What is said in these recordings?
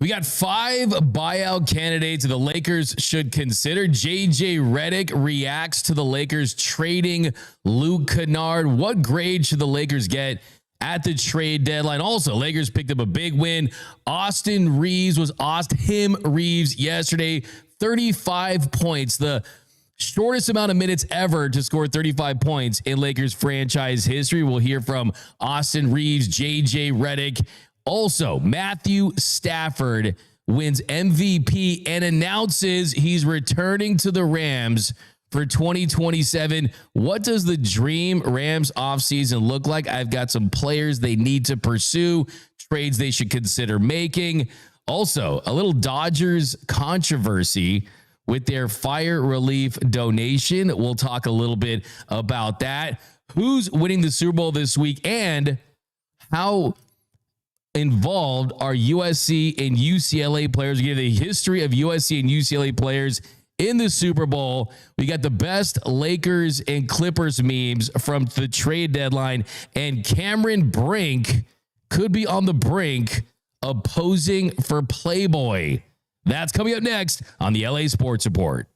We got 5 buyout candidates the Lakers should consider. JJ Redick reacts to the Lakers trading Luke Kennard. What grade should the Lakers get at the trade deadline? Also, Lakers picked up a big win. Austin Reaves was Reaves yesterday. 35 points, the shortest amount of minutes ever to score 35 points in Lakers franchise history. We'll hear from Austin Reaves, JJ Redick. Also, Matthew Stafford wins MVP and announces he's returning to the Rams for 2027. What does the dream Rams offseason look like? I've got some players they need to pursue, trades they should consider making. Also, a little Dodgers controversy with their fire relief donation. We'll talk a little bit about that. Who's winning the Super Bowl this week and how involved are USC and UCLA players? We give the history of USC and UCLA players in the Super Bowl. We got the best Lakers and Clippers memes from the trade deadline, and Cameron Brink could be on the brink of posing for Playboy. That's coming up next on the LA Sports Report.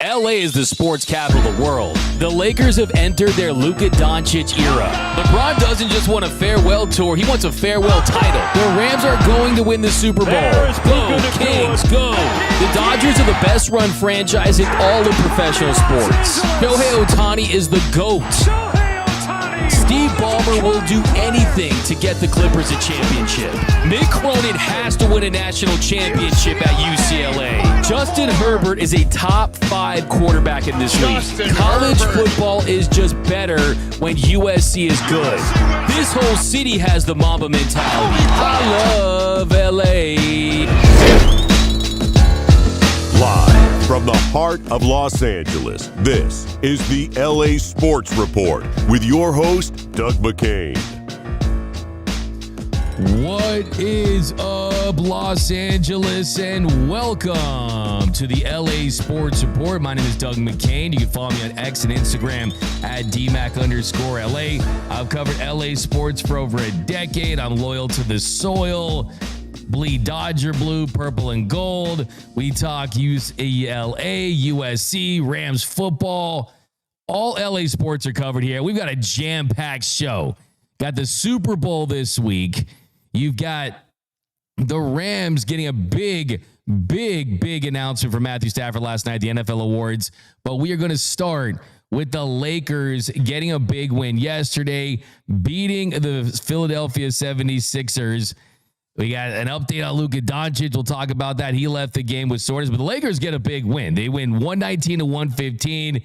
LA is the sports capital of the world. The Lakers have entered their Luka Doncic era. LeBron doesn't just want a farewell tour, he wants a farewell title. The Rams are going to win the Super Bowl. Go, Kings, go! The Dodgers are the best run franchise in all of professional sports. Shohei Ohtani is the GOAT. Steve Ballmer will do anything to get the Clippers a championship. Mick Cronin has to win a national championship at UCLA. Justin Herbert is a top 5 quarterback in this league. College football is just better when USC is good. This whole city has the Mamba mentality. I love LA. Live from the heart of Los Angeles, this is the LA Sports Report with your host, Doug McCain. What is up, Los Angeles, and welcome to the LA Sports Report. My name is Doug McCain. You can follow me on X and Instagram at DMac_LA. I've covered LA sports for over a decade. I'm loyal to the soil. Bleed Dodger blue, purple, and gold. We talk UCLA, USC, Rams football. All LA sports are covered here. We've got a jam-packed show. Got the Super Bowl this week. You've got the Rams getting a big announcement from Matthew Stafford last night, the NFL awards. But we are going to start with the Lakers getting a big win yesterday, beating the Philadelphia 76ers. We got an update on Luka Doncic. We'll talk about that. He left the game with soreness, but the Lakers get a big win. They win 119-115.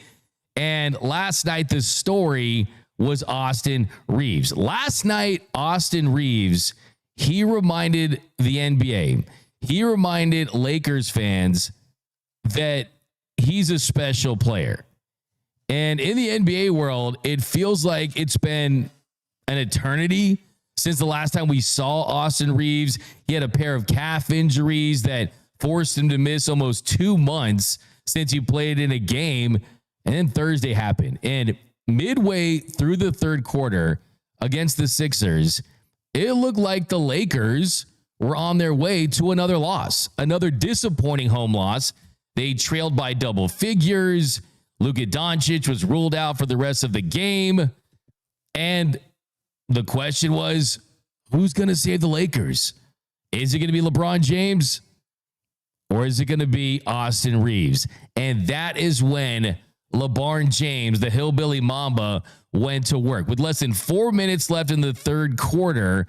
And last night, the story was Austin Reaves. Last night, Austin Reaves, he reminded the NBA, he reminded Lakers fans that he's a special player. And in the NBA world, it feels like it's been an eternity since the last time we saw Austin Reaves. He had a pair of calf injuries that forced him to miss almost 2 months since he played in a game. And then Thursday happened. And midway through the third quarter against the Sixers, it looked like the Lakers were on their way to another loss, another disappointing home loss. They trailed by double figures. Luka Doncic was ruled out for the rest of the game. And the question was, who's going to save the Lakers? Is it going to be LeBron James or is it going to be Austin Reaves? And that is when LeBron James, the hillbilly Mamba, went to work. With less than 4 minutes left in the third quarter,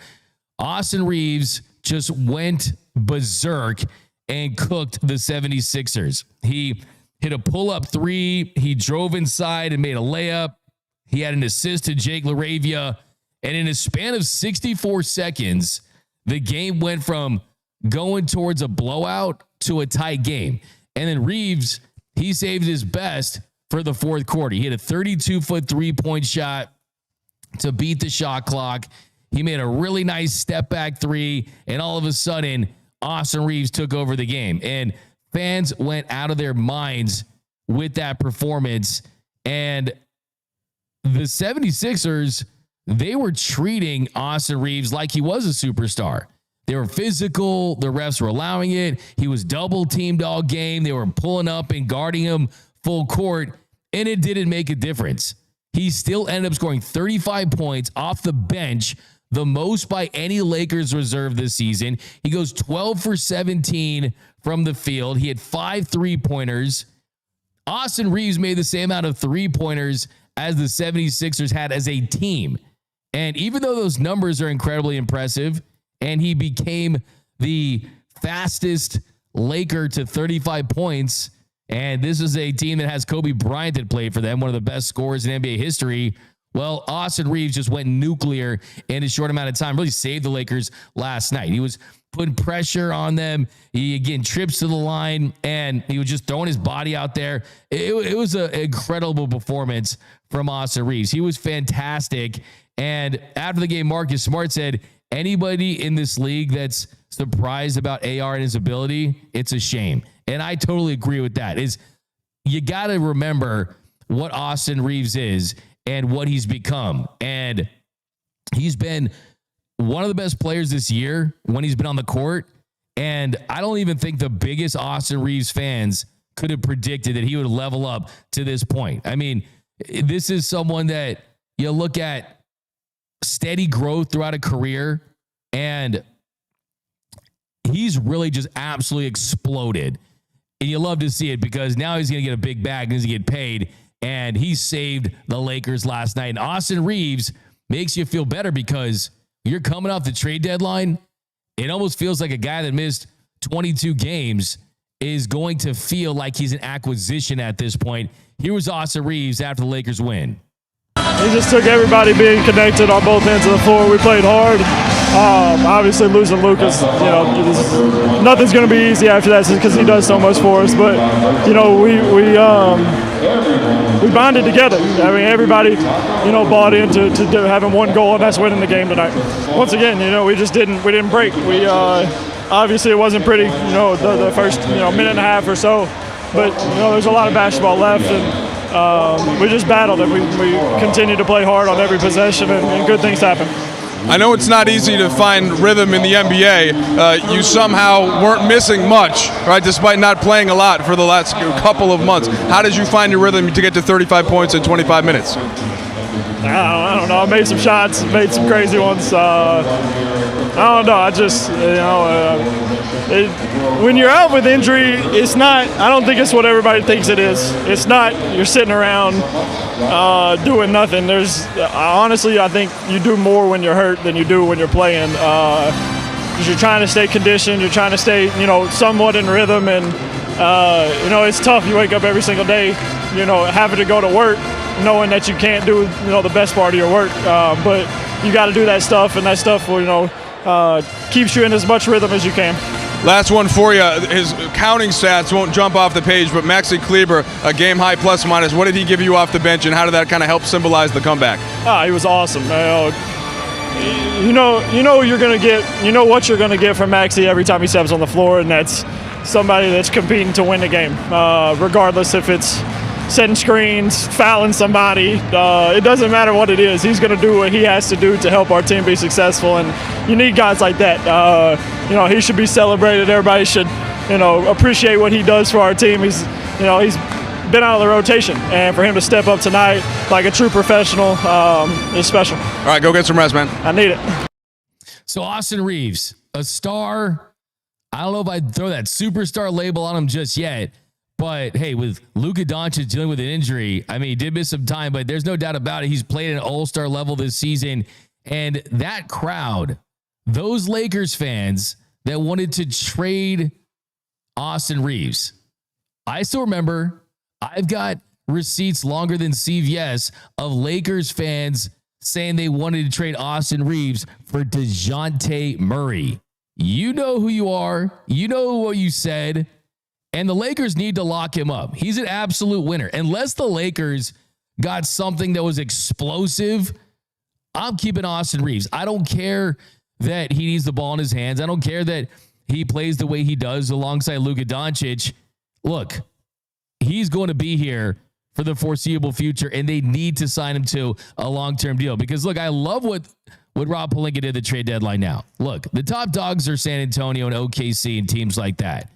Austin Reaves just went berserk and cooked the 76ers. He hit a pull-up three. He drove inside and made a layup. He had an assist to Jake LaRavia. And in a span of 64 seconds, the game went from going towards a blowout to a tight game. And then Reaves, he saved his best for the fourth quarter. He hit a 32-foot three-point shot to beat the shot clock. He made a really nice step-back three, and all of a sudden, Austin Reaves took over the game. And fans went out of their minds with that performance. And the 76ers, they were treating Austin Reaves like he was a superstar. They were physical. The refs were allowing it. He was double teamed all game. They were pulling up and guarding him full court, and it didn't make a difference. He still ended up scoring 35 points off the bench, the most by any Lakers reserve this season. He goes 12 for 17 from the field. He had 5 3-pointers. Austin Reaves made the same amount of 3-pointers as the 76ers had as a team. And even though those numbers are incredibly impressive, and he became the fastest Laker to 35 points, and this is a team that has Kobe Bryant that played for them, one of the best scorers in NBA history. Well, Austin Reaves just went nuclear in a short amount of time, really saved the Lakers last night. He was putting pressure on them. He, again, trips to the line, and he was just throwing his body out there. It was an incredible performance from Austin Reaves. He was fantastic. And after the game, Marcus Smart said, anybody in this league that's surprised about AR and his ability, it's a shame. And I totally agree with that. You got to remember what Austin Reaves is and what he's become. And he's been one of the best players this year when he's been on the court. And I don't even think the biggest Austin Reaves fans could have predicted that he would level up to this point. I mean, this is someone that you look at steady growth throughout a career, and he's really just absolutely exploded. And you love to see it because now he's going to get a big bag and he's going to get paid. And he saved the Lakers last night. And Austin Reaves makes you feel better because you're coming off the trade deadline. It almost feels like a guy that missed 22 games is going to feel like he's an acquisition at this point. Here was Austin Reaves after the Lakers win. He just took everybody being connected on both ends of the floor. We played hard. Obviously, losing Lucas, nothing's going to be easy after that because he does so much for us. But, we bonded together. I mean, everybody, bought into having one goal, and that's winning the game tonight. Once again, we didn't break. We obviously it wasn't pretty, the first minute and a half or so, but there's a lot of basketball left, and we just battled it. We continued to play hard on every possession, and good things happen. I know it's not easy to find rhythm in the NBA. You somehow weren't missing much, right, despite not playing a lot for the last couple of months. How did you find your rhythm to get to 35 points in 25 minutes? I don't know. I made some shots, made some crazy ones. I don't know. I just, when you're out with injury, it's not, I don't think it's what everybody thinks it is. It's not, you're sitting around doing nothing. Honestly, I think you do more when you're hurt than you do when you're playing. Because you're trying to stay conditioned, you're trying to stay, somewhat in rhythm, and, it's tough. You wake up every single day, having to go to work, knowing that you can't do, the best part of your work. But you got to do that stuff, and that stuff will, keeps you in as much rhythm as you can. Last one for you. His counting stats won't jump off the page, but Maxi Kleber, a game-high plus-minus. What did he give you off the bench, and how did that kind of help symbolize the comeback? He was awesome. You're going to get, what you're going to get from Maxi every time he steps on the floor, and that's somebody that's competing to win the game, regardless if it's setting screens, fouling somebody. It doesn't matter what it is. He's going to do what he has to do to help our team be successful, and you need guys like that. He should be celebrated. Everybody should, appreciate what he does for our team. He's been out of the rotation, and for him to step up tonight like a true professional is special. All right, go get some rest, man. I need it. So Austin Reaves, a star. I don't know if I'd throw that superstar label on him just yet. But, hey, with Luka Doncic dealing with an injury, I mean, he did miss some time, but there's no doubt about it. He's played at an all-star level this season. And that crowd, those Lakers fans that wanted to trade Austin Reaves, I still remember, I've got receipts longer than CVS of Lakers fans saying they wanted to trade Austin Reaves for DeJounte Murray. You know who you are. You know what you said. And the Lakers need to lock him up. He's an absolute winner. Unless the Lakers got something that was explosive, I'm keeping Austin Reaves. I don't care that he needs the ball in his hands. I don't care that he plays the way he does alongside Luka Doncic. Look, he's going to be here for the foreseeable future, and they need to sign him to a long-term deal. Because, look, I love what what Rob Pelinka did at the trade deadline now. Look, the top dogs are San Antonio and OKC and teams like that.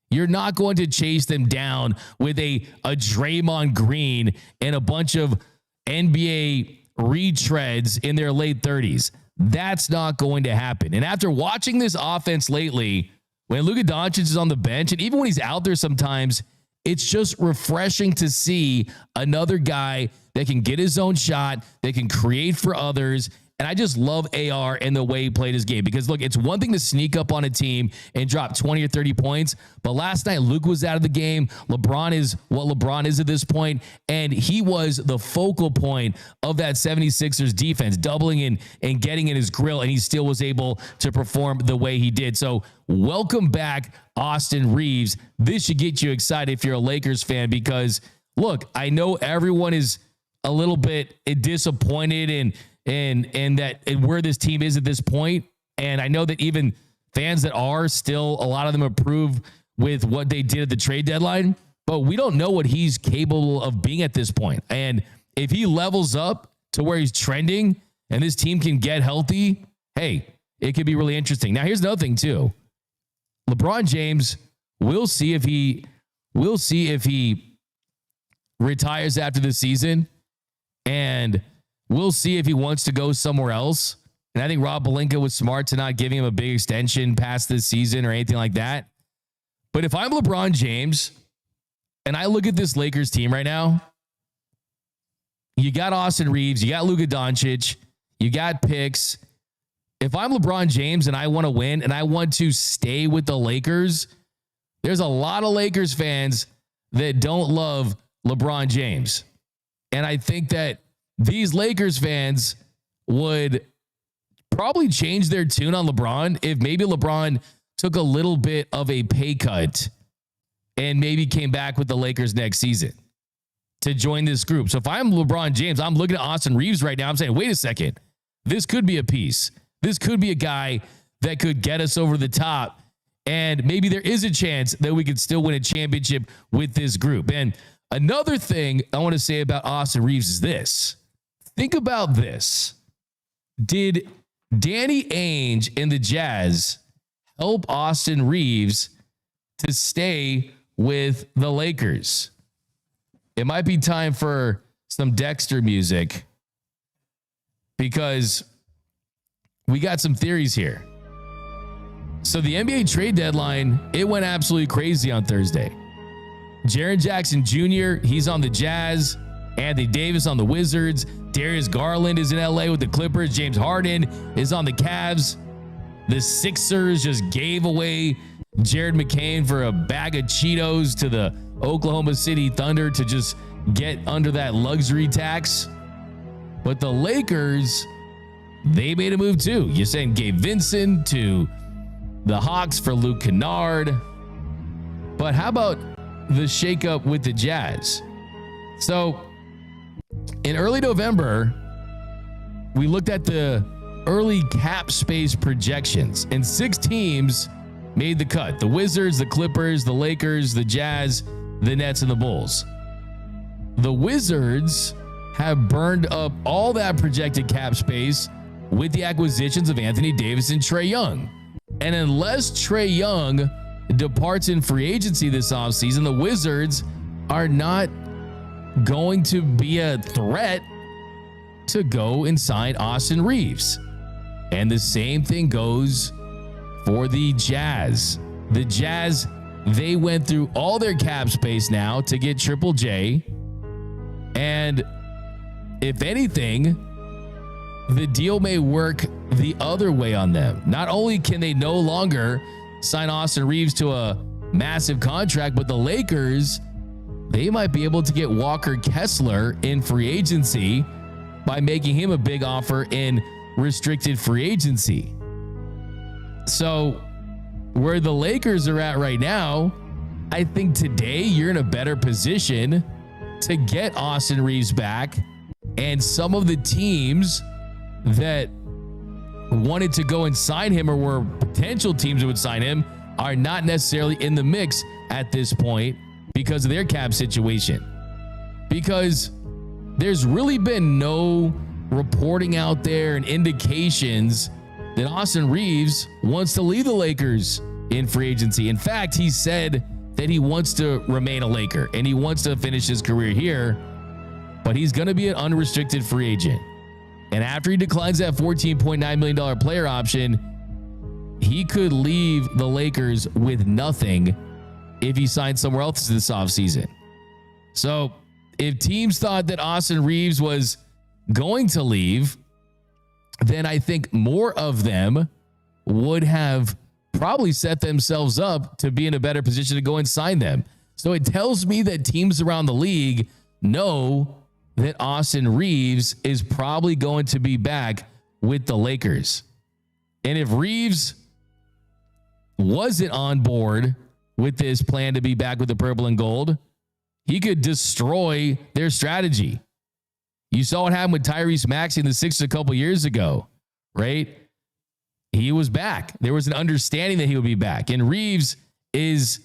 You're not going to chase them down with a Draymond Green and a bunch of NBA retreads in their late 30s. That's not going to happen. And after watching this offense lately, when Luka Doncic is on the bench, and even when he's out there sometimes, it's just refreshing to see another guy that can get his own shot, that can create for others. And I just love AR and the way he played his game, because look, it's one thing to sneak up on a team and drop 20 or 30 points. But last night, Luke was out of the game. LeBron is what LeBron is at this point. And he was the focal point of that 76ers defense, doubling and getting in his grill. And he still was able to perform the way he did. So welcome back, Austin Reaves. This should get you excited if you're a Lakers fan, because look, I know everyone is a little bit disappointed and that and where this team is at this point. And I know that even fans that are still, a lot of them approve with what they did at the trade deadline, but we don't know what he's capable of being at this point. And if he levels up to where he's trending and this team can get healthy, hey, it could be really interesting. Now, here's another thing too. LeBron James, we'll see if he retires after the season, and we'll see if he wants to go somewhere else. And I think Rob Pelinka was smart to not giving him a big extension past this season or anything like that. But if I'm LeBron James and I look at this Lakers team right now, you got Austin Reaves, you got Luka Doncic, you got picks. If I'm LeBron James and I want to win and I want to stay with the Lakers, there's a lot of Lakers fans that don't love LeBron James. And I think that these Lakers fans would probably change their tune on LeBron if maybe LeBron took a little bit of a pay cut and maybe came back with the Lakers next season to join this group. So if I'm LeBron James, I'm looking at Austin Reaves right now. I'm saying, wait a second, this could be a piece. This could be a guy that could get us over the top. And maybe there is a chance that we could still win a championship with this group. And another thing I want to say about Austin Reaves is this. Think about this. Did Danny Ainge and the Jazz help Austin Reaves to stay with the Lakers? It might be time for some Dexter music, because we got some theories here. So the NBA trade deadline, it went absolutely crazy on Thursday. Jaren Jackson Jr., he's on the Jazz. Anthony Davis on the Wizards. Darius Garland is in LA with the Clippers. James Harden is on the Cavs. The Sixers just gave away Jared McCain for a bag of Cheetos to the Oklahoma City Thunder to just get under that luxury tax. But the Lakers, they made a move too. You sent Gabe Vincent to the Hawks for Luke Kennard. But how about the shakeup with the Jazz? So in early November, we looked at the early cap space projections, and 6 teams made the cut. The Wizards, the Clippers, the Lakers, the Jazz, the Nets, and the Bulls. The Wizards have burned up all that projected cap space with the acquisitions of Anthony Davis and Trae Young. And unless Trae Young departs in free agency this offseason, the Wizards are not going to be a threat to go and sign Austin Reaves. And the same thing goes for the Jazz. The Jazz, they went through all their cap space now to get Triple J. And if anything, the deal may work the other way on them. Not only can they no longer sign Austin Reaves to a massive contract, but the Lakers, they might be able to get Walker Kessler in free agency by making him a big offer in restricted free agency. So where the Lakers are at right now, I think today you're in a better position to get Austin Reaves back. And some of the teams that wanted to go and sign him, or were potential teams that would sign him, are not necessarily in the mix at this point because of their cap situation. Because there's really been no reporting out there and indications that Austin Reaves wants to leave the Lakers in free agency. In fact, he said that he wants to remain a Laker and he wants to finish his career here, but he's going to be an unrestricted free agent. And after he declines that $14.9 million player option, he could leave the Lakers with nothing if he signs somewhere else this offseason. So if teams thought that Austin Reaves was going to leave, then I think more of them would have probably set themselves up to be in a better position to go and sign them. So it tells me that teams around the league know that Austin Reaves is probably going to be back with the Lakers. And if Reaves wasn't on board with this plan to be back with the purple and gold, he could destroy their strategy. You saw what happened with Tyrese Maxey in the Sixers a couple years ago, right? He was back. There was an understanding that he would be back. And Reaves is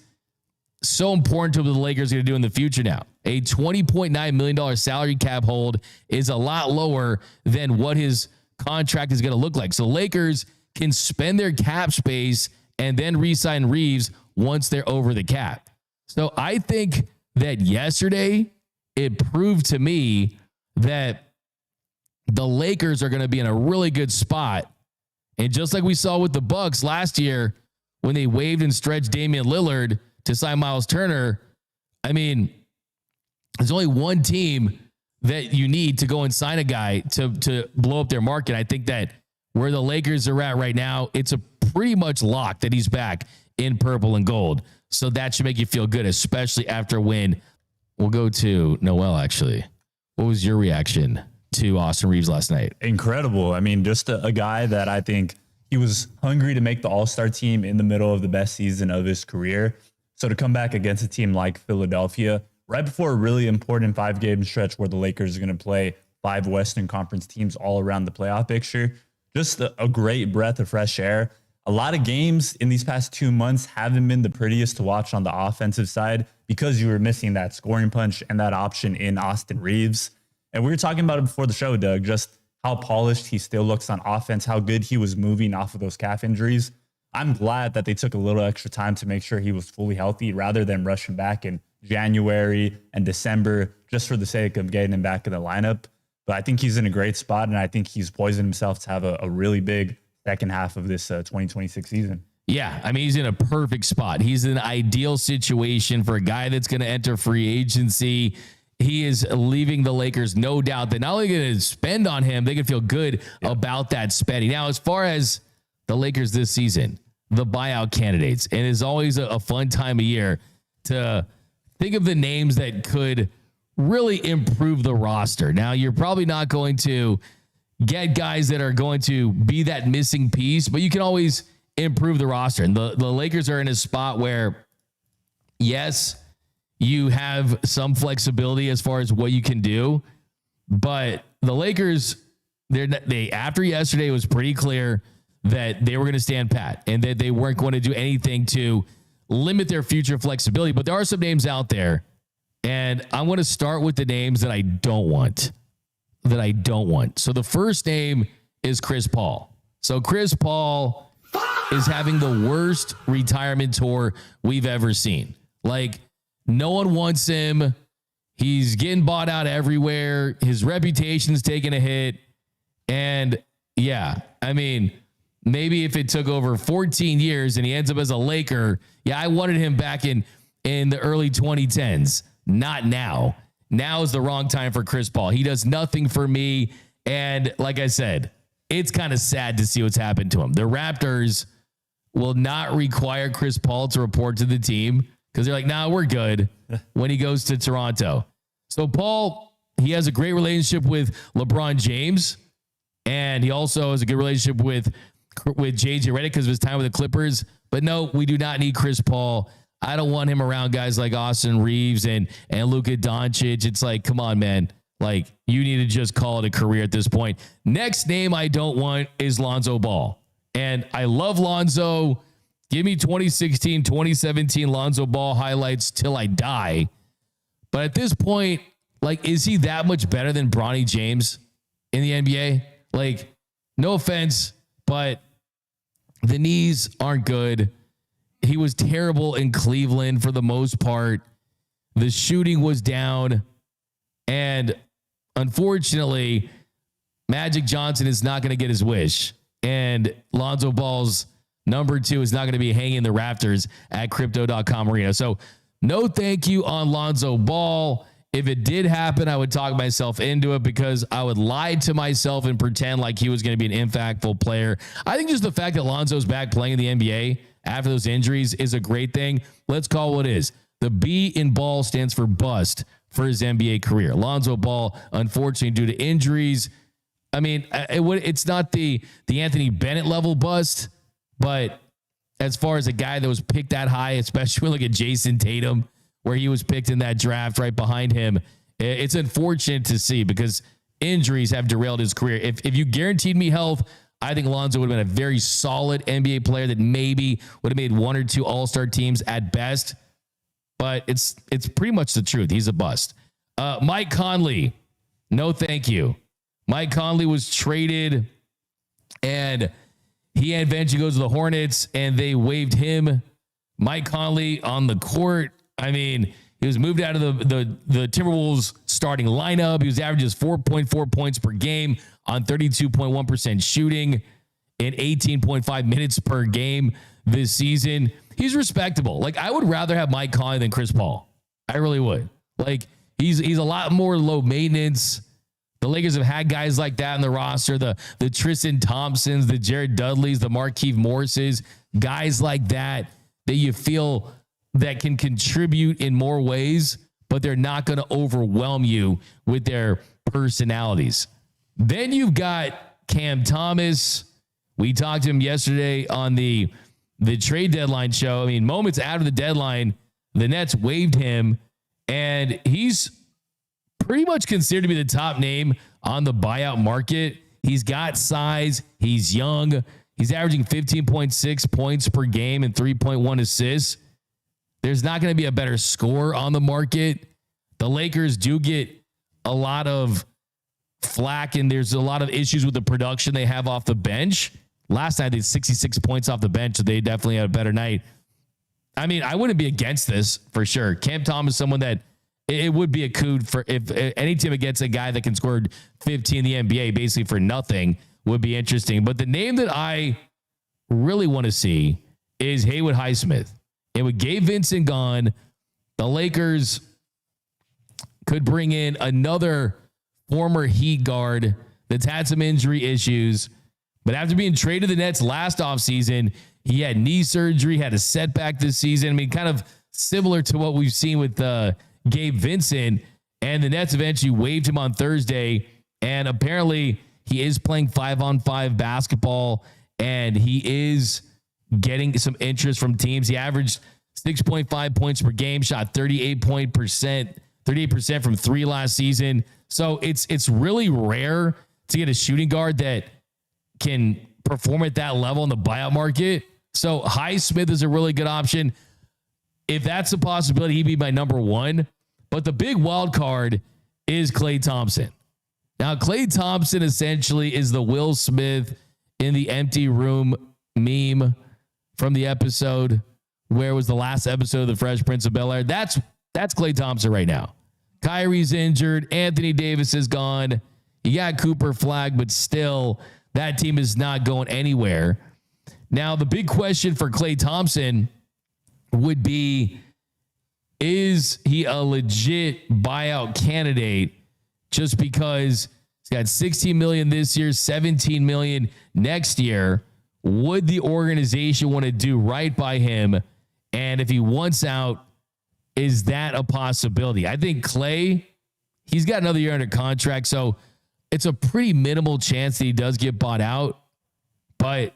so important to what the Lakers are going to do in the future now. A $20.9 million salary cap hold is a lot lower than what his contract is going to look like. So Lakers can spend their cap space and then re-sign Reaves once they're over the cap. So I think that yesterday it proved to me that the Lakers are going to be in a really good spot. And just like we saw with the Bucks last year when they waived and stretched Damian Lillard to sign Miles Turner, I mean, there's only one team that you need to go and sign a guy to blow up their market. I think that where the Lakers are at right now, it's a pretty much lock that he's back in purple and gold. So that should make you feel good, especially after a win. We'll go to Noel, actually. What was your reaction to Austin Reaves last night? Incredible. I mean, just a guy that I think he was hungry to make the All-Star team in the middle of the best season of his career. So to come back against a team like Philadelphia, right before a really important 5-game stretch where the Lakers are going to play 5 Western Conference teams all around the playoff picture, just a great breath of fresh air. A lot of games in these past 2 months haven't been the prettiest to watch on the offensive side because you were missing that scoring punch and that option in Austin Reaves. And we were talking about it before the show, Doug, just how polished he still looks on offense, how good he was moving off of those calf injuries. I'm glad that they took a little extra time to make sure he was fully healthy rather than rushing back in January and December just for the sake of getting him back in the lineup. But I think he's in a great spot, and I think he's poised himself to have a really big second half of this 2026 season. Yeah, I mean, he's in a perfect spot. He's in an ideal situation for a guy that's going to enter free agency. He is leaving the Lakers, no doubt, that not only going to spend on him, they can feel good about that spending. Now, as far as the Lakers this season, the buyout candidates, and it's always a fun time of year to think of the names that could really improve the roster. Now, you're probably not going to get guys that are going to be that missing piece, but you can always improve the roster. And the Lakers are in a spot where, yes, you have some flexibility as far as what you can do, but the Lakers, they after yesterday, it was pretty clear that they were going to stand pat and that they weren't going to do anything to limit their future flexibility. But there are some names out there, and I'm going to start with the names that I don't want. So the first name is Chris Paul. So Chris Paul is having the worst retirement tour we've ever seen. Like, no one wants him. He's getting bought out everywhere. His reputation's taking a hit. And yeah, I mean, maybe if it took over 14 years and he ends up as a Laker, yeah, I wanted him back in the early 2010s. Not now. Now is the wrong time for Chris Paul. He does nothing for me. And like I said, it's kind of sad to see what's happened to him. The Raptors will not require Chris Paul to report to the team because they're like, nah, we're good when he goes to Toronto. So Paul, he has a great relationship with LeBron James, and he also has a good relationship with JJ Redick because of his time with the Clippers. But no, we do not need Chris Paul. I don't want him around guys like Austin Reaves and Luka Doncic. It's like, come on, man. Like, you need to just call it a career at this point. Next name I don't want is Lonzo Ball. And I love Lonzo. Give me 2016, 2017 Lonzo Ball highlights till I die. But at this point, like, is he that much better than Bronny James? in the NBA. Like, no offense, but the knees aren't good. He was terrible in Cleveland for the most part. The shooting was down. And unfortunately, Magic Johnson is not going to get his wish. And Lonzo Ball's number 2 is not going to be hanging in the rafters at Crypto.com Arena. So no thank you on Lonzo Ball. If it did happen, I would talk myself into it because I would lie to myself and pretend like he was going to be an impactful player. I think just the fact that Lonzo's back playing in the NBA after those injuries is a great thing. Let's call it what it is. The B in ball stands for bust for his NBA career. Lonzo Ball, unfortunately, due to injuries, I mean, it's not the Anthony Bennett level bust, but as far as a guy that was picked that high, especially when look at Jason Tatum, where he was picked in that draft right behind him, it's unfortunate to see because injuries have derailed his career. If you guaranteed me health, I think Lonzo would have been a very solid NBA player that maybe would have made 1 or 2 all-star teams at best. But it's pretty much the truth. He's a bust. Mike Conley, no thank you. Mike Conley was traded, and he eventually goes to the Hornets, and they waived him. Mike Conley on the court. I mean, he was moved out of the Timberwolves starting lineup. He was averaging 4.4 points per game on 32.1% shooting in 18.5 minutes per game this season. He's respectable. Like, I would rather have Mike Conley than Chris Paul. I really would. Like, he's a lot more low maintenance. The Lakers have had guys like that in the roster, the Tristan Thompsons, the Jared Dudleys, the Markieff Morrises, guys like that you feel that can contribute in more ways, but they're not going to overwhelm you with their personalities. Then you've got Cam Thomas. We talked to him yesterday on the trade deadline show. I mean, moments after the deadline, the Nets waived him, and he's pretty much considered to be the top name on the buyout market. He's got size. He's young. He's averaging 15.6 points per game and 3.1 assists. There's not going to be a better scorer on the market. The Lakers do get a lot of flack, and there's a lot of issues with the production they have off the bench. Last night, they had 66 points off the bench, so they definitely had a better night. I mean, I wouldn't be against this for sure. Cam Thomas is someone that it would be a coup for if any team gets a guy that can score 15 in the NBA basically for nothing would be interesting. But the name that I really want to see is Haywood Highsmith. And with Gabe Vincent gone, the Lakers could bring in another former Heat guard that's had some injury issues. But after being traded to the Nets last offseason, he had knee surgery, had a setback this season. I mean, kind of similar to what we've seen with Gabe Vincent. And the Nets eventually waived him on Thursday. And apparently he is playing 5-on-5 basketball, and he is getting some interest from teams. He averaged 6.5 points per game, shot 38% from 3 last season. So it's really rare to get a shooting guard that can perform at that level in the buyout market. So Highsmith is a really good option. If that's a possibility, he'd be my number 1. But the big wild card is Klay Thompson. Now, Klay Thompson essentially is the Will Smith in the empty room meme from the episode. Where was the last episode of The Fresh Prince of Bel-Air? That's Klay Thompson right now. Kyrie's injured. Anthony Davis is gone. You got Cooper Flag, but still, that team is not going anywhere. Now, the big question for Klay Thompson would be, is he a legit buyout candidate just because he's got $16 million this year, $17 million next year? Would the organization want to do right by him? And if he wants out, is that a possibility? I think Klay, he's got another year under contract, so it's a pretty minimal chance that he does get bought out. But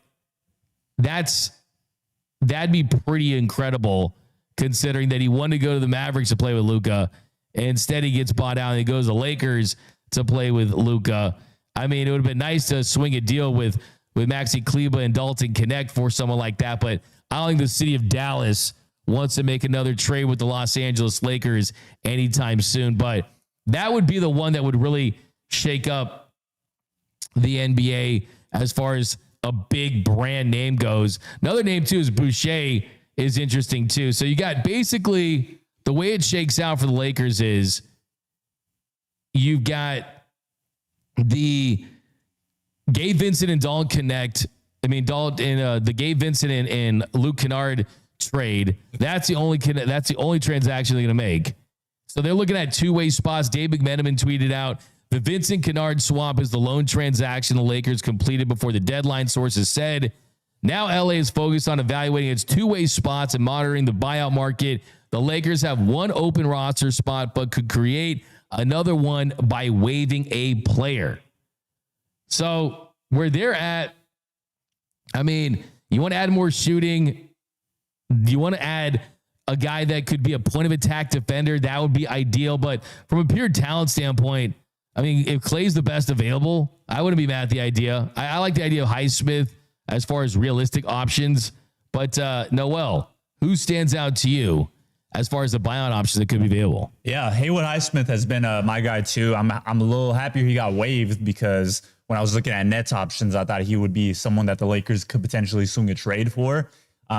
that'd be pretty incredible considering that he wanted to go to the Mavericks to play with Luka. Instead, he gets bought out and he goes to the Lakers to play with Luka. I mean, it would have been nice to swing a deal with Maxi Kleber and Dalton Connect for someone like that, but I don't think the city of Dallas wants to make another trade with the Los Angeles Lakers anytime soon. But that would be the one that would really shake up the NBA as far as a big brand name goes. Another name too is Boucher is interesting too. So you got basically the way it shakes out for the Lakers is you've got the Gabe Vincent and Dalton Connect. I mean, the Gabe Vincent and Luke Kennard trade. That's the only transaction they're going to make. So they're looking at two-way spots. Dave McMenamin tweeted out, the Vincent Kennard swap is the lone transaction the Lakers completed before the deadline, sources said. Now LA is focused on evaluating its two-way spots and monitoring the buyout market. The Lakers have one open roster spot, but could create another one by waiving a player. So where they're at, I mean, you want to add more shooting. You want to add a guy that could be a point of attack defender. That would be ideal. But from a pure talent standpoint, I mean, if Clay's the best available, I wouldn't be mad at the idea. I like the idea of Highsmith as far as realistic options. But Noel, who stands out to you as far as the buyout options that could be available? Yeah, Haywood Highsmith has been my guy too. I'm a little happier he got waived because when I was looking at Nets options, I thought he would be someone that the Lakers could potentially swing a trade for. But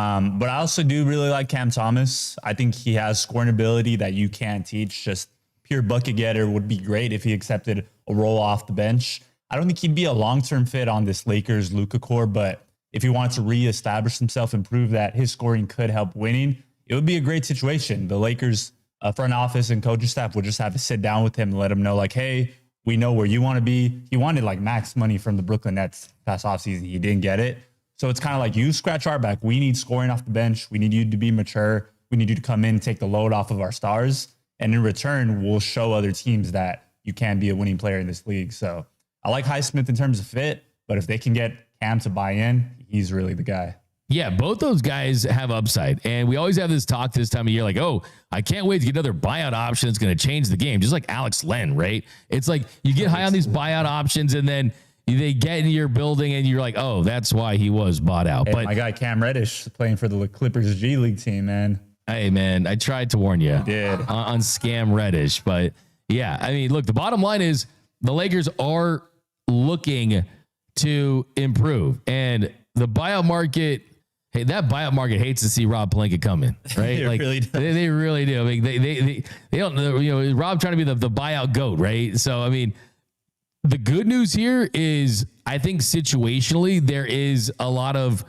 I also do really like Cam Thomas. I think he has scoring ability that you can't teach. Just pure bucket getter would be great if he accepted a role off the bench. I don't think he'd be a long-term fit on this Lakers Luka core, but if he wanted to reestablish himself and prove that his scoring could help winning, it would be a great situation. The Lakers front office and coaching staff would just have to sit down with him and let him know, like, hey, we know where you want to be. He wanted like max money from the Brooklyn Nets past offseason. He didn't get it. So it's kind of like, you scratch our back. We need scoring off the bench. We need you to be mature. We need you to come in and take the load off of our stars. And in return, we'll show other teams that you can be a winning player in this league. So I like Highsmith in terms of fit, but if they can get Cam to buy in, he's really the guy. Yeah, both those guys have upside. And we always have this talk this time of year, like, oh, I can't wait to get another buyout option that's going to change the game. Just like Alex Len, right? It's like you get high on these buyout options and then they get into your building and you're like, oh, that's why he was bought out. Hey, but my guy Cam Reddish playing for the Clippers G League team, man. Hey, man, I tried to warn you. You did. On Scam Reddish. But yeah, I mean, look, the bottom line is the Lakers are looking to improve. And the buyout market, hey, that buyout market hates to see Rob Pelinka coming, right? It like really does. They really do. I mean, they don't know, you know, Rob trying to be the buyout goat, right? So, I mean, the good news here is I think situationally there is a lot of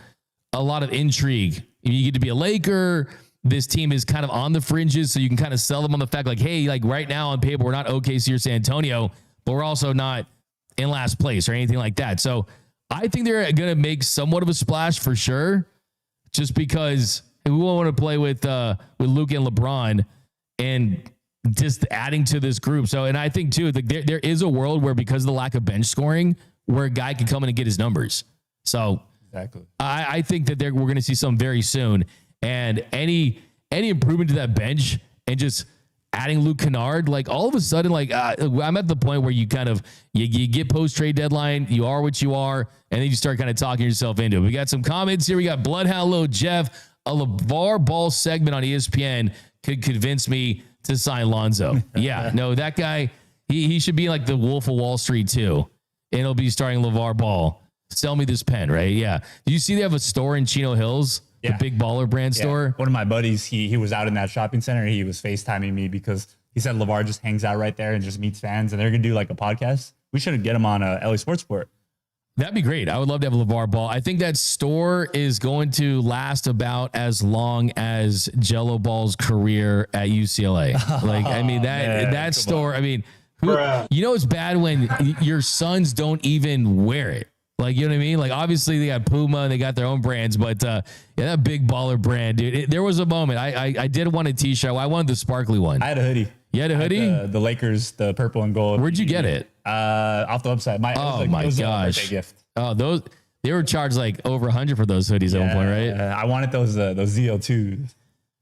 intrigue. You get to be a Laker. This team is kind of on the fringes, so you can kind of sell them on the fact like, hey, like right now on paper, we're not OKC or San Antonio, but we're also not in last place or anything like that. So I think they're going to make somewhat of a splash for sure, just because we won't want to play with Luke and LeBron and just adding to this group. So, and I think too, there is a world where because of the lack of bench scoring, where a guy can come in and get his numbers. So Exactly. I think that we're going to see some very soon. And any improvement to that bench and just adding Luke Kennard, like all of a sudden, like I'm at the point where you kind of you get post trade deadline, you are what you are, and then you start kind of talking yourself into it. We got some comments here. We got Bloodhound Lil Jeff. A LeVar Ball segment on ESPN could convince me to sign Lonzo. Yeah, no, that guy, he should be like the Wolf of Wall Street too, and he'll be starring LeVar Ball. Sell me this pen, right? Yeah. Do you see they have a store in Chino Hills? The big baller brand store. One of my buddies, he was out in that shopping center. He was FaceTiming me because he said LeVar just hangs out right there and just meets fans, and they're going to do like a podcast. We should get him on LA Sports Report. That'd be great. I would love to have a LeVar Ball. I think that store is going to last about as long as Jello Ball's career at UCLA. Like, I mean, that store, I mean, you know, it's bad when your sons don't even wear it. Like, you know what I mean? Like, obviously they got Puma and they got their own brands, but yeah, that big baller brand, dude. There was a moment I did want a t-shirt. I wanted the sparkly one. I had a hoodie. You had a hoodie? The Lakers, the purple and gold. Where'd you get it? Off the website. Oh my gosh. Birthday gift. Oh, they were charged like over 100 for those hoodies at one point, right? I wanted those ZL2s.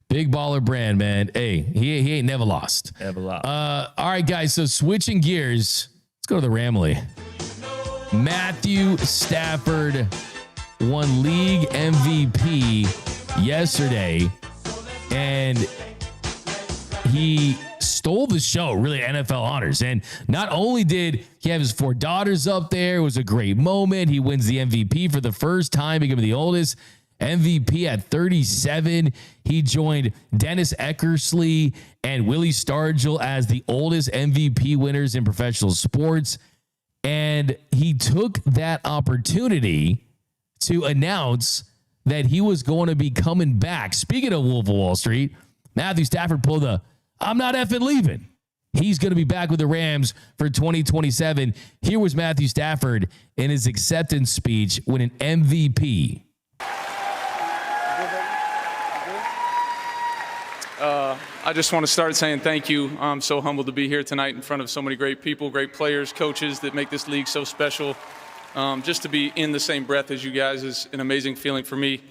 Big baller brand, man. Hey, he ain't never lost. Never lost. All right, guys. So switching gears, let's go to the Ramley. Matthew Stafford won league MVP yesterday, and he stole the show, really, NFL honors. And not only did he have his 4 daughters up there, it was a great moment. He wins the MVP for the first time, becoming the oldest MVP at 37. He joined Dennis Eckersley and Willie Stargell as the oldest MVP winners in professional sports. And he took that opportunity to announce that he was going to be coming back. Speaking of Wolf of Wall Street, Matthew Stafford pulled the, I'm not effing leaving. He's going to be back with the Rams for 2027. Here was Matthew Stafford in his acceptance speech winning MVP. I just want to start saying thank you. I'm so humbled to be here tonight in front of so many great people, great players, coaches that make this league so special. Just to be in the same breath as you guys is an amazing feeling for me.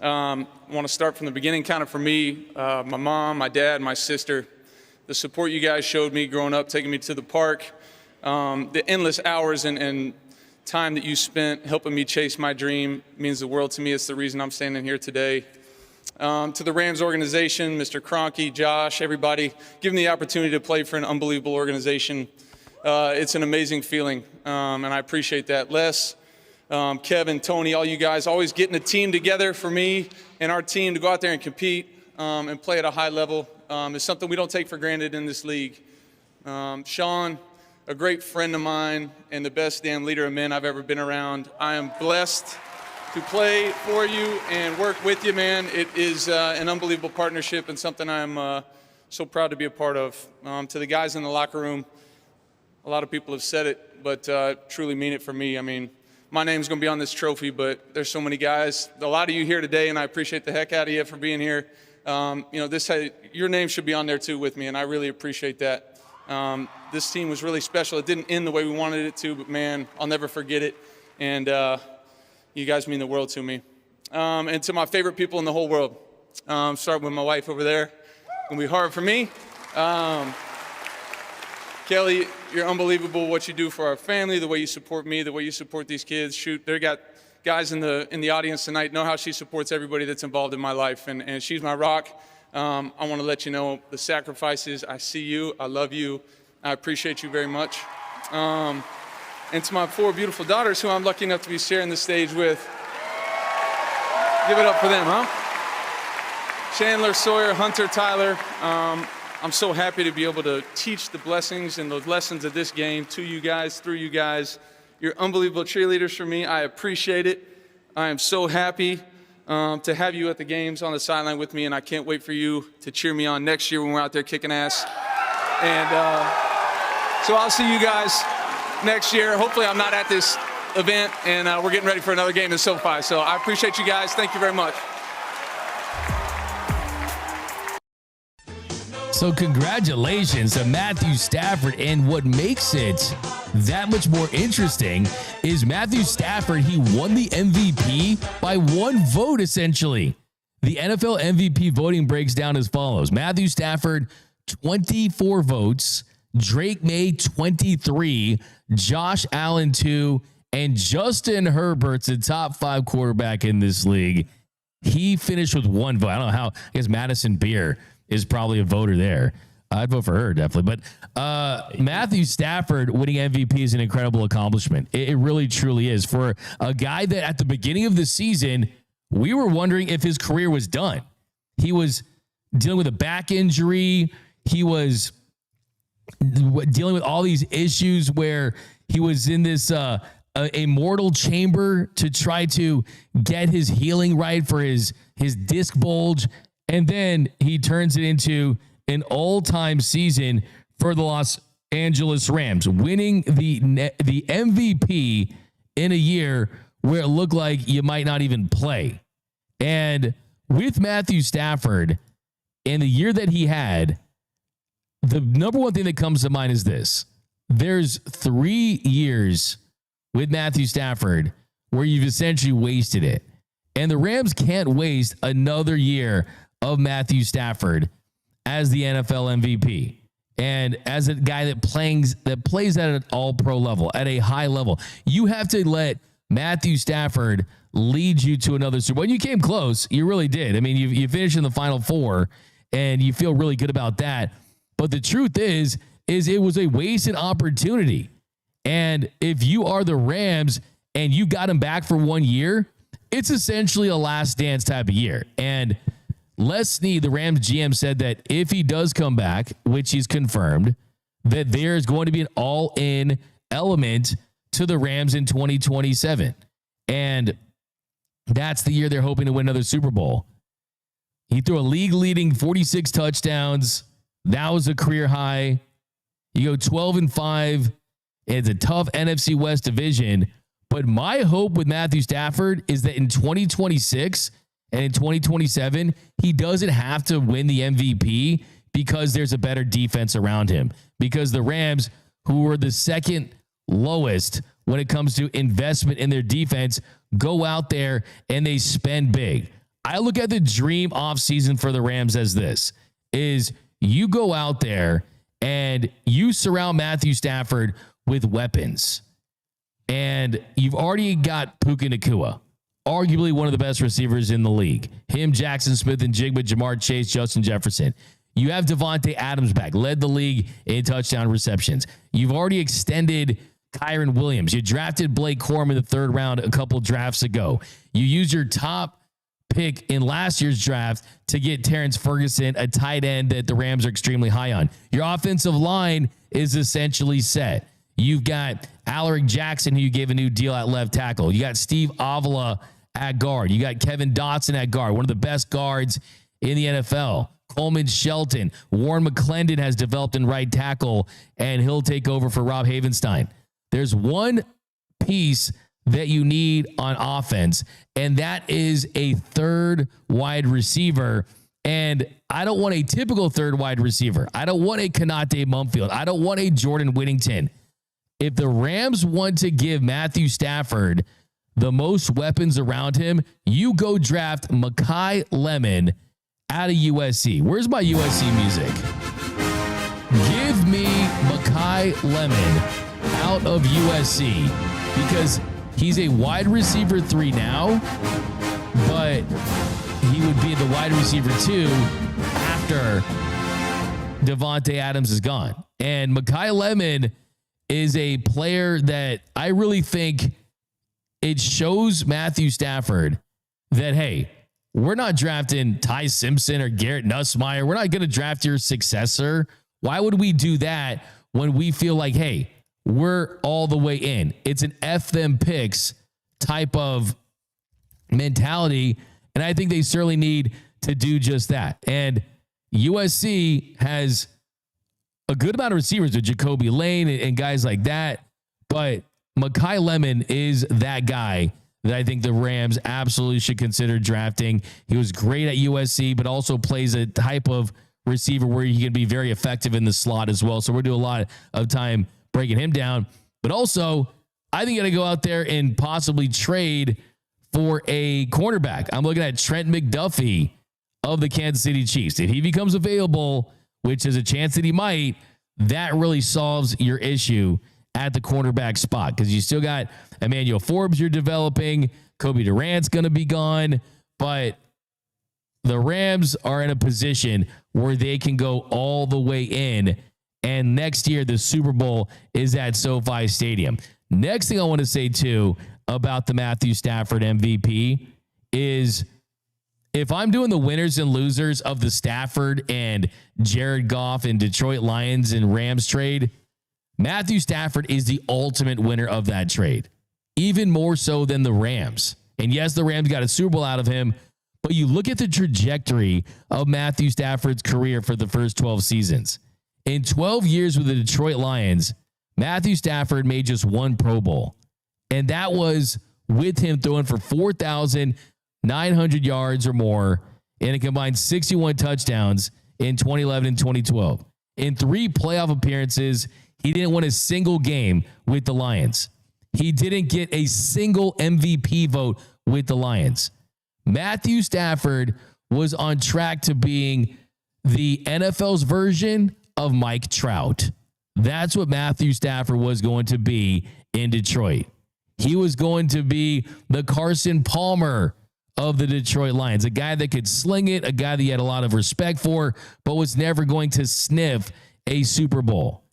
I want to start from the beginning, kind of for me, my mom, my dad, my sister, the support you guys showed me growing up, taking me to the park, the endless hours and time that you spent helping me chase my dream means the world to me. It's the reason I'm standing here today. To the Rams organization, Mr. Kroenke, Josh, everybody, giving me the opportunity to play for an unbelievable organization. It's an amazing feeling, and I appreciate that. Les, Kevin, Tony, all you guys, always getting a team together for me and our team to go out there and compete and play at a high level is something we don't take for granted in this league. Sean, a great friend of mine and the best damn leader of men I've ever been around. I am blessed to play for you and work with you, man. It is an unbelievable partnership and something I'm so proud to be a part of. To the guys in the locker room, a lot of people have said it, but truly mean it for me. I mean, my name's going to be on this trophy, but there's so many guys, a lot of you here today, and I appreciate the heck out of you for being here. Your name should be on there too with me, and I really appreciate that. This team was really special. It didn't end the way we wanted it to, but man, I'll never forget it. And you guys mean the world to me. And to my favorite people in the whole world, starting with my wife over there. It's going to be hard for me. Kelly, you're unbelievable what you do for our family, the way you support me, the way you support these kids. Shoot, they got guys in the audience tonight know how she supports everybody that's involved in my life, and she's my rock. I want to let you know the sacrifices. I see you. I love you. I appreciate you very much. And to my 4 beautiful daughters, who I'm lucky enough to be sharing the stage with, give it up for them, huh? Chandler, Sawyer, Hunter, Tyler. I'm so happy to be able to teach the blessings and the lessons of this game to you guys, through you guys. You're unbelievable cheerleaders for me. I appreciate it. I am so happy to have you at the games on the sideline with me, and I can't wait for you to cheer me on next year when we're out there kicking ass. And so I'll see you guys next year. Hopefully I'm not at this event, and we're getting ready for another game in SoFi. So I appreciate you guys. Thank you very much. So congratulations to Matthew Stafford, and what makes it that much more interesting is Matthew Stafford, he won the MVP by 1 vote, essentially. The NFL MVP voting breaks down as follows. Matthew Stafford, 24 votes, Drake May, 23, Josh Allen, 2, and Justin Herbert's the top 5 quarterback in this league. He finished with 1 vote. I don't know how. I guess Madison Beer is probably a voter there. I'd vote for her, definitely. But Matthew Stafford winning MVP is an incredible accomplishment. It really, truly is. For a guy that at the beginning of the season, we were wondering if his career was done. He was dealing with a back injury. He was dealing with all these issues where he was in this a mortal chamber to try to get his healing right for his disc bulge. And then he turns it into an all-time season for the Los Angeles Rams, winning the MVP in a year where it looked like you might not even play. And with Matthew Stafford, in the year that he had, the number one thing that comes to mind is this. There's 3 years with Matthew Stafford where you've essentially wasted it. And the Rams can't waste another year of Matthew Stafford as the NFL MVP and as a guy that plays at an all-pro level, at a high level. You have to let Matthew Stafford lead you to another Super Bowl. When you came close, you really did. I mean, you finished in the Final Four, and you feel really good about that. But the truth is it was a wasted opportunity. And if you are the Rams and you got him back for 1 year, it's essentially a last dance type of year. And Les Snead, the Rams GM, said that if he does come back, which he's confirmed, that there is going to be an all-in element to the Rams in 2027. And that's the year they're hoping to win another Super Bowl. He threw a league-leading 46 touchdowns. That was a career high. You go 12-5. It's a tough NFC West division. But my hope with Matthew Stafford is that in 2026 and in 2027, he doesn't have to win the MVP because there's a better defense around him. Because the Rams, who were the second lowest when it comes to investment in their defense, go out there and they spend big. I look at the dream offseason for the Rams as this, is you go out there and you surround Matthew Stafford with weapons. And you've already got Puka Nacua, arguably one of the best receivers in the league. Him, Jackson Smith and Jigba, Jamar Chase, Justin Jefferson. You have Devontae Adams back, led the league in touchdown receptions. You've already extended Kyron Williams. You drafted Blake Corum in the third round a couple drafts ago. You used your top pick in last year's draft to get Terrence Ferguson, a tight end that the Rams are extremely high on. Your offensive line is essentially set. You've got Alaric Jackson, who you gave a new deal at left tackle. You got Steve Avila at guard. You got Kevin Dotson at guard, one of the best guards in the NFL. Coleman Shelton. Warren McClendon has developed in right tackle, and he'll take over for Rob Havenstein. There's one piece that you need on offense, and that is a third wide receiver. And I don't want a typical third wide receiver. I don't want a Konate Mumfield. I don't want a Jordan Whittington. If the Rams want to give Matthew Stafford the most weapons around him, you go draft Makai Lemon out of USC. Where's my USC music? Give me Makai Lemon out of USC, because he's a wide receiver 3 now, but he would be the wide receiver 2 after Devontae Adams is gone. And Makai Lemon is a player that I really think it shows Matthew Stafford that, hey, we're not drafting Ty Simpson or Garrett Nussmeier. We're not going to draft your successor. Why would we do that when we feel like, hey, we're all the way in? It's an F them picks type of mentality, and I think they certainly need to do just that. And USC has a good amount of receivers with Jacoby Lane and guys like that, but Makai Lemon is that guy that I think the Rams absolutely should consider drafting. He was great at USC, but also plays a type of receiver where he can be very effective in the slot as well. So we're doing a lot of time breaking him down. But also, I think you got to go out there and possibly trade for a cornerback. I'm looking at Trent McDuffie of the Kansas City Chiefs. If he becomes available, which is a chance that he might, that really solves your issue at the cornerback spot, because you still got Emmanuel Forbes you're developing. Kobe Durant's going to be gone, but the Rams are in a position where they can go all the way in, and next year the Super Bowl is at SoFi Stadium. Next thing I want to say too about the Matthew Stafford MVP is, if I'm doing the winners and losers of the Stafford and Jared Goff and Detroit Lions and Rams trade, Matthew Stafford is the ultimate winner of that trade, even more so than the Rams. And yes, the Rams got a Super Bowl out of him, but you look at the trajectory of Matthew Stafford's career for the first 12 seasons. In 12 years with the Detroit Lions, Matthew Stafford made just one Pro Bowl, and that was with him throwing for 4,900 yards or more and a combined 61 touchdowns in 2011 and 2012. In 3 playoff appearances, he didn't win a single game with the Lions. He didn't get a single MVP vote with the Lions. Matthew Stafford was on track to being the NFL's version of Mike Trout. That's what Matthew Stafford was going to be in Detroit. He was going to be the Carson Palmer of the Detroit Lions, a guy that could sling it, a guy that you had a lot of respect for, but was never going to sniff a Super Bowl.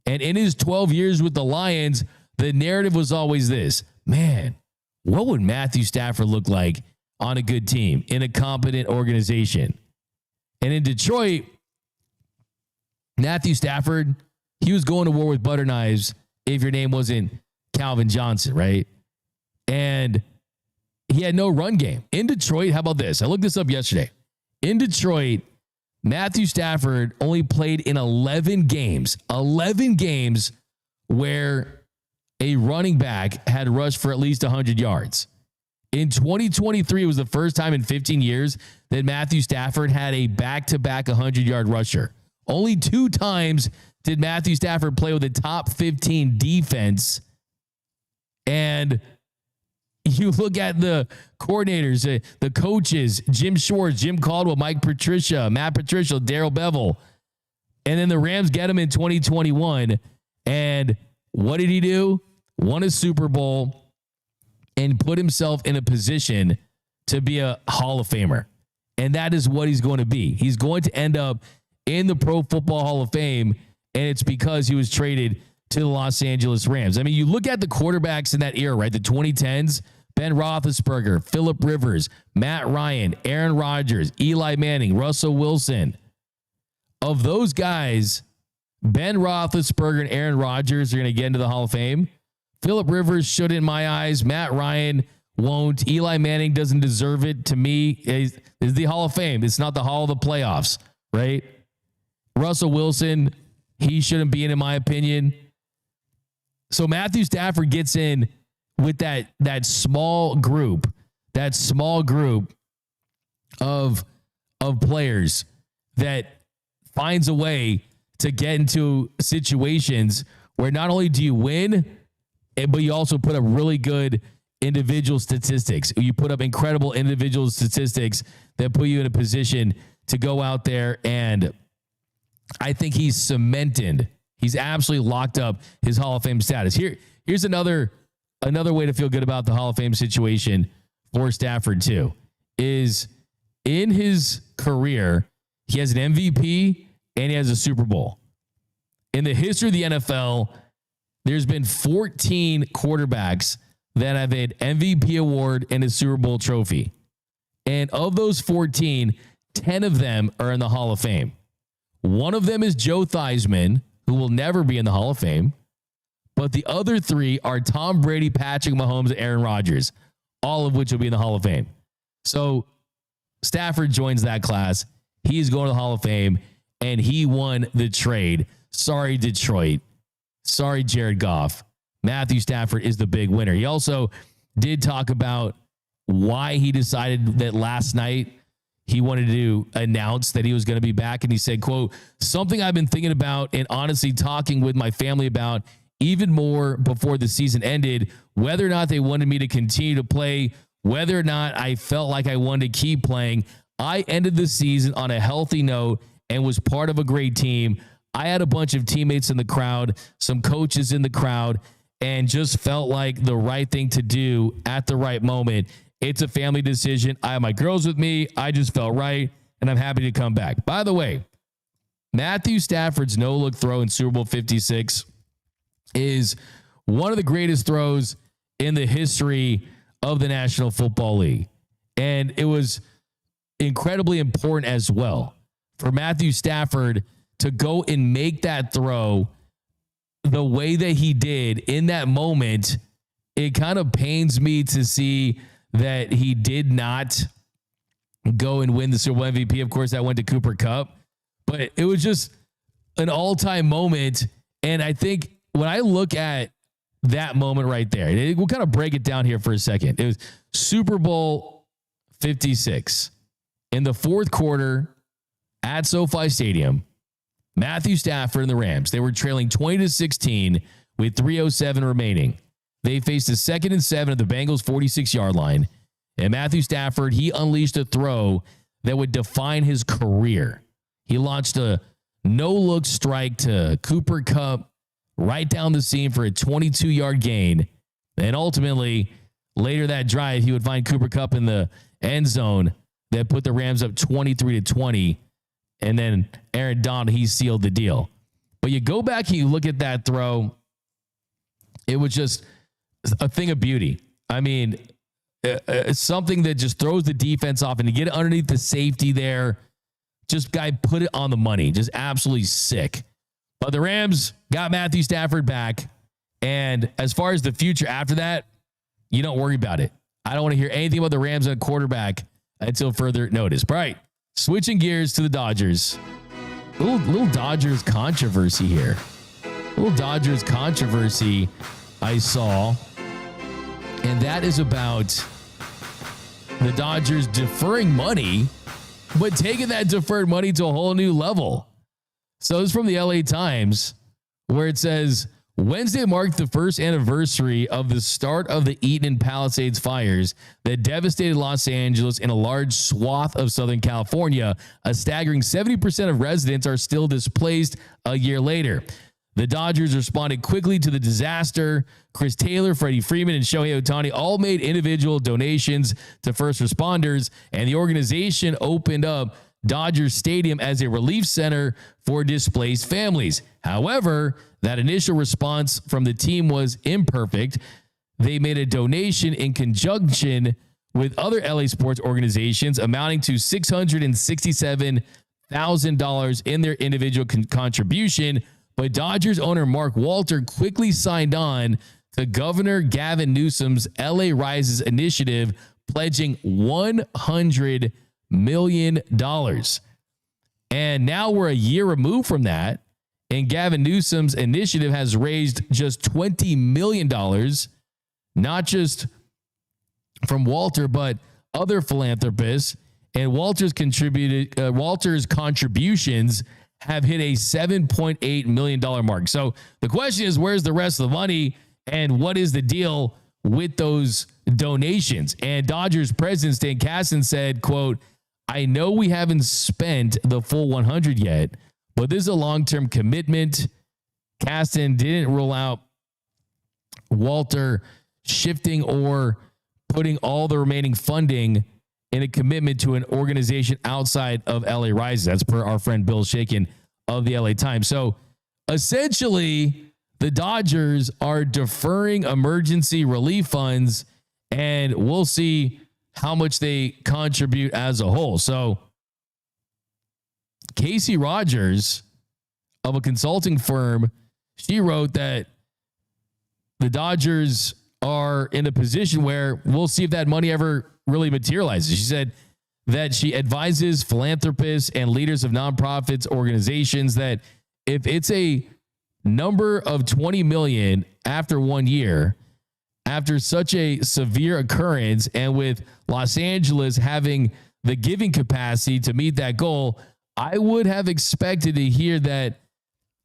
And in his 12 years with the Lions, the narrative was always this: man, what would Matthew Stafford look like on a good team, in a competent organization? And in Detroit, Matthew Stafford, he was going to war with butter knives if your name wasn't Calvin Johnson, right? And he had no run game. In Detroit, how about this? I looked this up yesterday. In Detroit, Matthew Stafford only played in 11 games where a running back had rushed for at least 100 yards. In 2023, it was the first time in 15 years that Matthew Stafford had a back-to-back 100-yard rusher. Only 2 times did Matthew Stafford play with a top 15 defense. And you look at the coordinators, the coaches, Jim Schwartz, Jim Caldwell, Mike Patricia, Matt Patricia, Darrell Bevel. And then the Rams get him in 2021. And what did he do? Won a Super Bowl and put himself in a position to be a Hall of Famer. And that is what he's going to be. He's going to end up in the Pro Football Hall of Fame, and it's because he was traded to the Los Angeles Rams. I mean, you look at the quarterbacks in that era, right? The 2010s, Ben Roethlisberger, Phillip Rivers, Matt Ryan, Aaron Rodgers, Eli Manning, Russell Wilson. Of those guys, Ben Roethlisberger and Aaron Rodgers are going to get into the Hall of Fame. Phillip Rivers should, in my eyes. Matt Ryan won't. Eli Manning doesn't deserve it. To me, is the Hall of Fame. It's not the Hall of the Playoffs, right? Russell Wilson, he shouldn't be in my opinion. So Matthew Stafford gets in with that small group of players that finds a way to get into situations where not only do you win, but you also put up really good individual statistics. You put up incredible individual statistics that put you in a position to go out there, and I think he's cemented. He's absolutely locked up his Hall of Fame status. Here's another way to feel good about the Hall of Fame situation for Stafford too, is in his career, he has an MVP and he has a Super Bowl. In the history of the NFL, there's been 14 quarterbacks that have an MVP award and a Super Bowl trophy. And of those 14, 10 of them are in the Hall of Fame. One of them is Joe Theismann, who will never be in the Hall of Fame. But the other 3 are Tom Brady, Patrick Mahomes, and Aaron Rodgers, all of which will be in the Hall of Fame. So Stafford joins that class. He's going to the Hall of Fame, and he won the trade. Sorry, Detroit. Sorry, Jared Goff. Matthew Stafford is the big winner. He also did talk about why he decided that last night he wanted to announce that he was going to be back. And he said, quote, "Something I've been thinking about and honestly talking with my family about even more before the season ended, whether or not they wanted me to continue to play, whether or not I felt like I wanted to keep playing. I ended the season on a healthy note and was part of a great team. I had a bunch of teammates in the crowd, some coaches in the crowd, and just felt like the right thing to do at the right moment. It's a family decision. I have my girls with me. I just felt right, and I'm happy to come back." By the way, Matthew Stafford's no-look throw in Super Bowl 56 is one of the greatest throws in the history of the National Football League. And it was incredibly important as well for Matthew Stafford to go and make that throw the way that he did in that moment. It kind of pains me to see that he did not go and win the Super Bowl MVP. Of course, that went to Cooper Kupp, but it was just an all-time moment. And I think when I look at that moment right there, we'll kind of break it down here for a second. It was Super Bowl 56 in the fourth quarter at SoFi Stadium. Matthew Stafford and the Rams, they were trailing 20-16 with 3:07 remaining. They faced a 2nd and 7 at the Bengals' 46-yard line. And Matthew Stafford, he unleashed a throw that would define his career. He launched a no-look strike to Cooper Kupp right down the seam for a 22-yard gain. And ultimately, later that drive, he would find Cooper Kupp in the end zone that put the Rams up 23-20. And then Aaron Donald, he sealed the deal. But you go back and you look at that throw, it was just a thing of beauty. I mean, it's something that just throws the defense off, and to get it underneath the safety there, just guy put it on the money. Just absolutely sick. But the Rams got Matthew Stafford back. And as far as the future after that, you don't worry about it. I don't want to hear anything about the Rams on quarterback until further notice. All right, switching gears to the Dodgers. Little Dodgers controversy here. Little Dodgers controversy I saw. And that is about the Dodgers deferring money, but taking that deferred money to a whole new level. So it's from the LA Times, where it says, Wednesday marked the first anniversary of the start of the Eaton and Palisades fires that devastated Los Angeles and a large swath of Southern California. A staggering 70% of residents are still displaced a year later. The Dodgers responded quickly to the disaster. Chris Taylor, Freddie Freeman, and Shohei Ohtani all made individual donations to first responders, and the organization opened up Dodgers Stadium as a relief center for displaced families. However, that initial response from the team was imperfect. They made a donation in conjunction with other LA sports organizations amounting to $667,000 in their individual contribution. But Dodgers owner Mark Walter quickly signed on to Governor Gavin Newsom's LA Rises initiative, pledging $100 million. And now we're a year removed from that, and Gavin Newsom's initiative has raised just $20 million, not just from Walter, but other philanthropists. And Walter's contributions have hit a $7.8 million mark. So the question is, where's the rest of the money, and what is the deal with those donations? And Dodgers president Stan Kasten said, quote, I know we haven't spent the full 100 yet, but this is a long-term commitment. Kasten didn't rule out Walter shifting or putting all the remaining funding in a commitment to an organization outside of LA Rises. That's per our friend Bill Shakin of the LA Times. So essentially, the Dodgers are deferring emergency relief funds, and we'll see how much they contribute as a whole. So Casey Rogers of a consulting firm, she wrote that the Dodgers are in a position where we'll see if that money ever really materializes. She said that she advises philanthropists and leaders of nonprofits organizations that if it's a number of 20 million after 1 year, after such a severe occurrence, and with Los Angeles having the giving capacity to meet that goal, I would have expected to hear that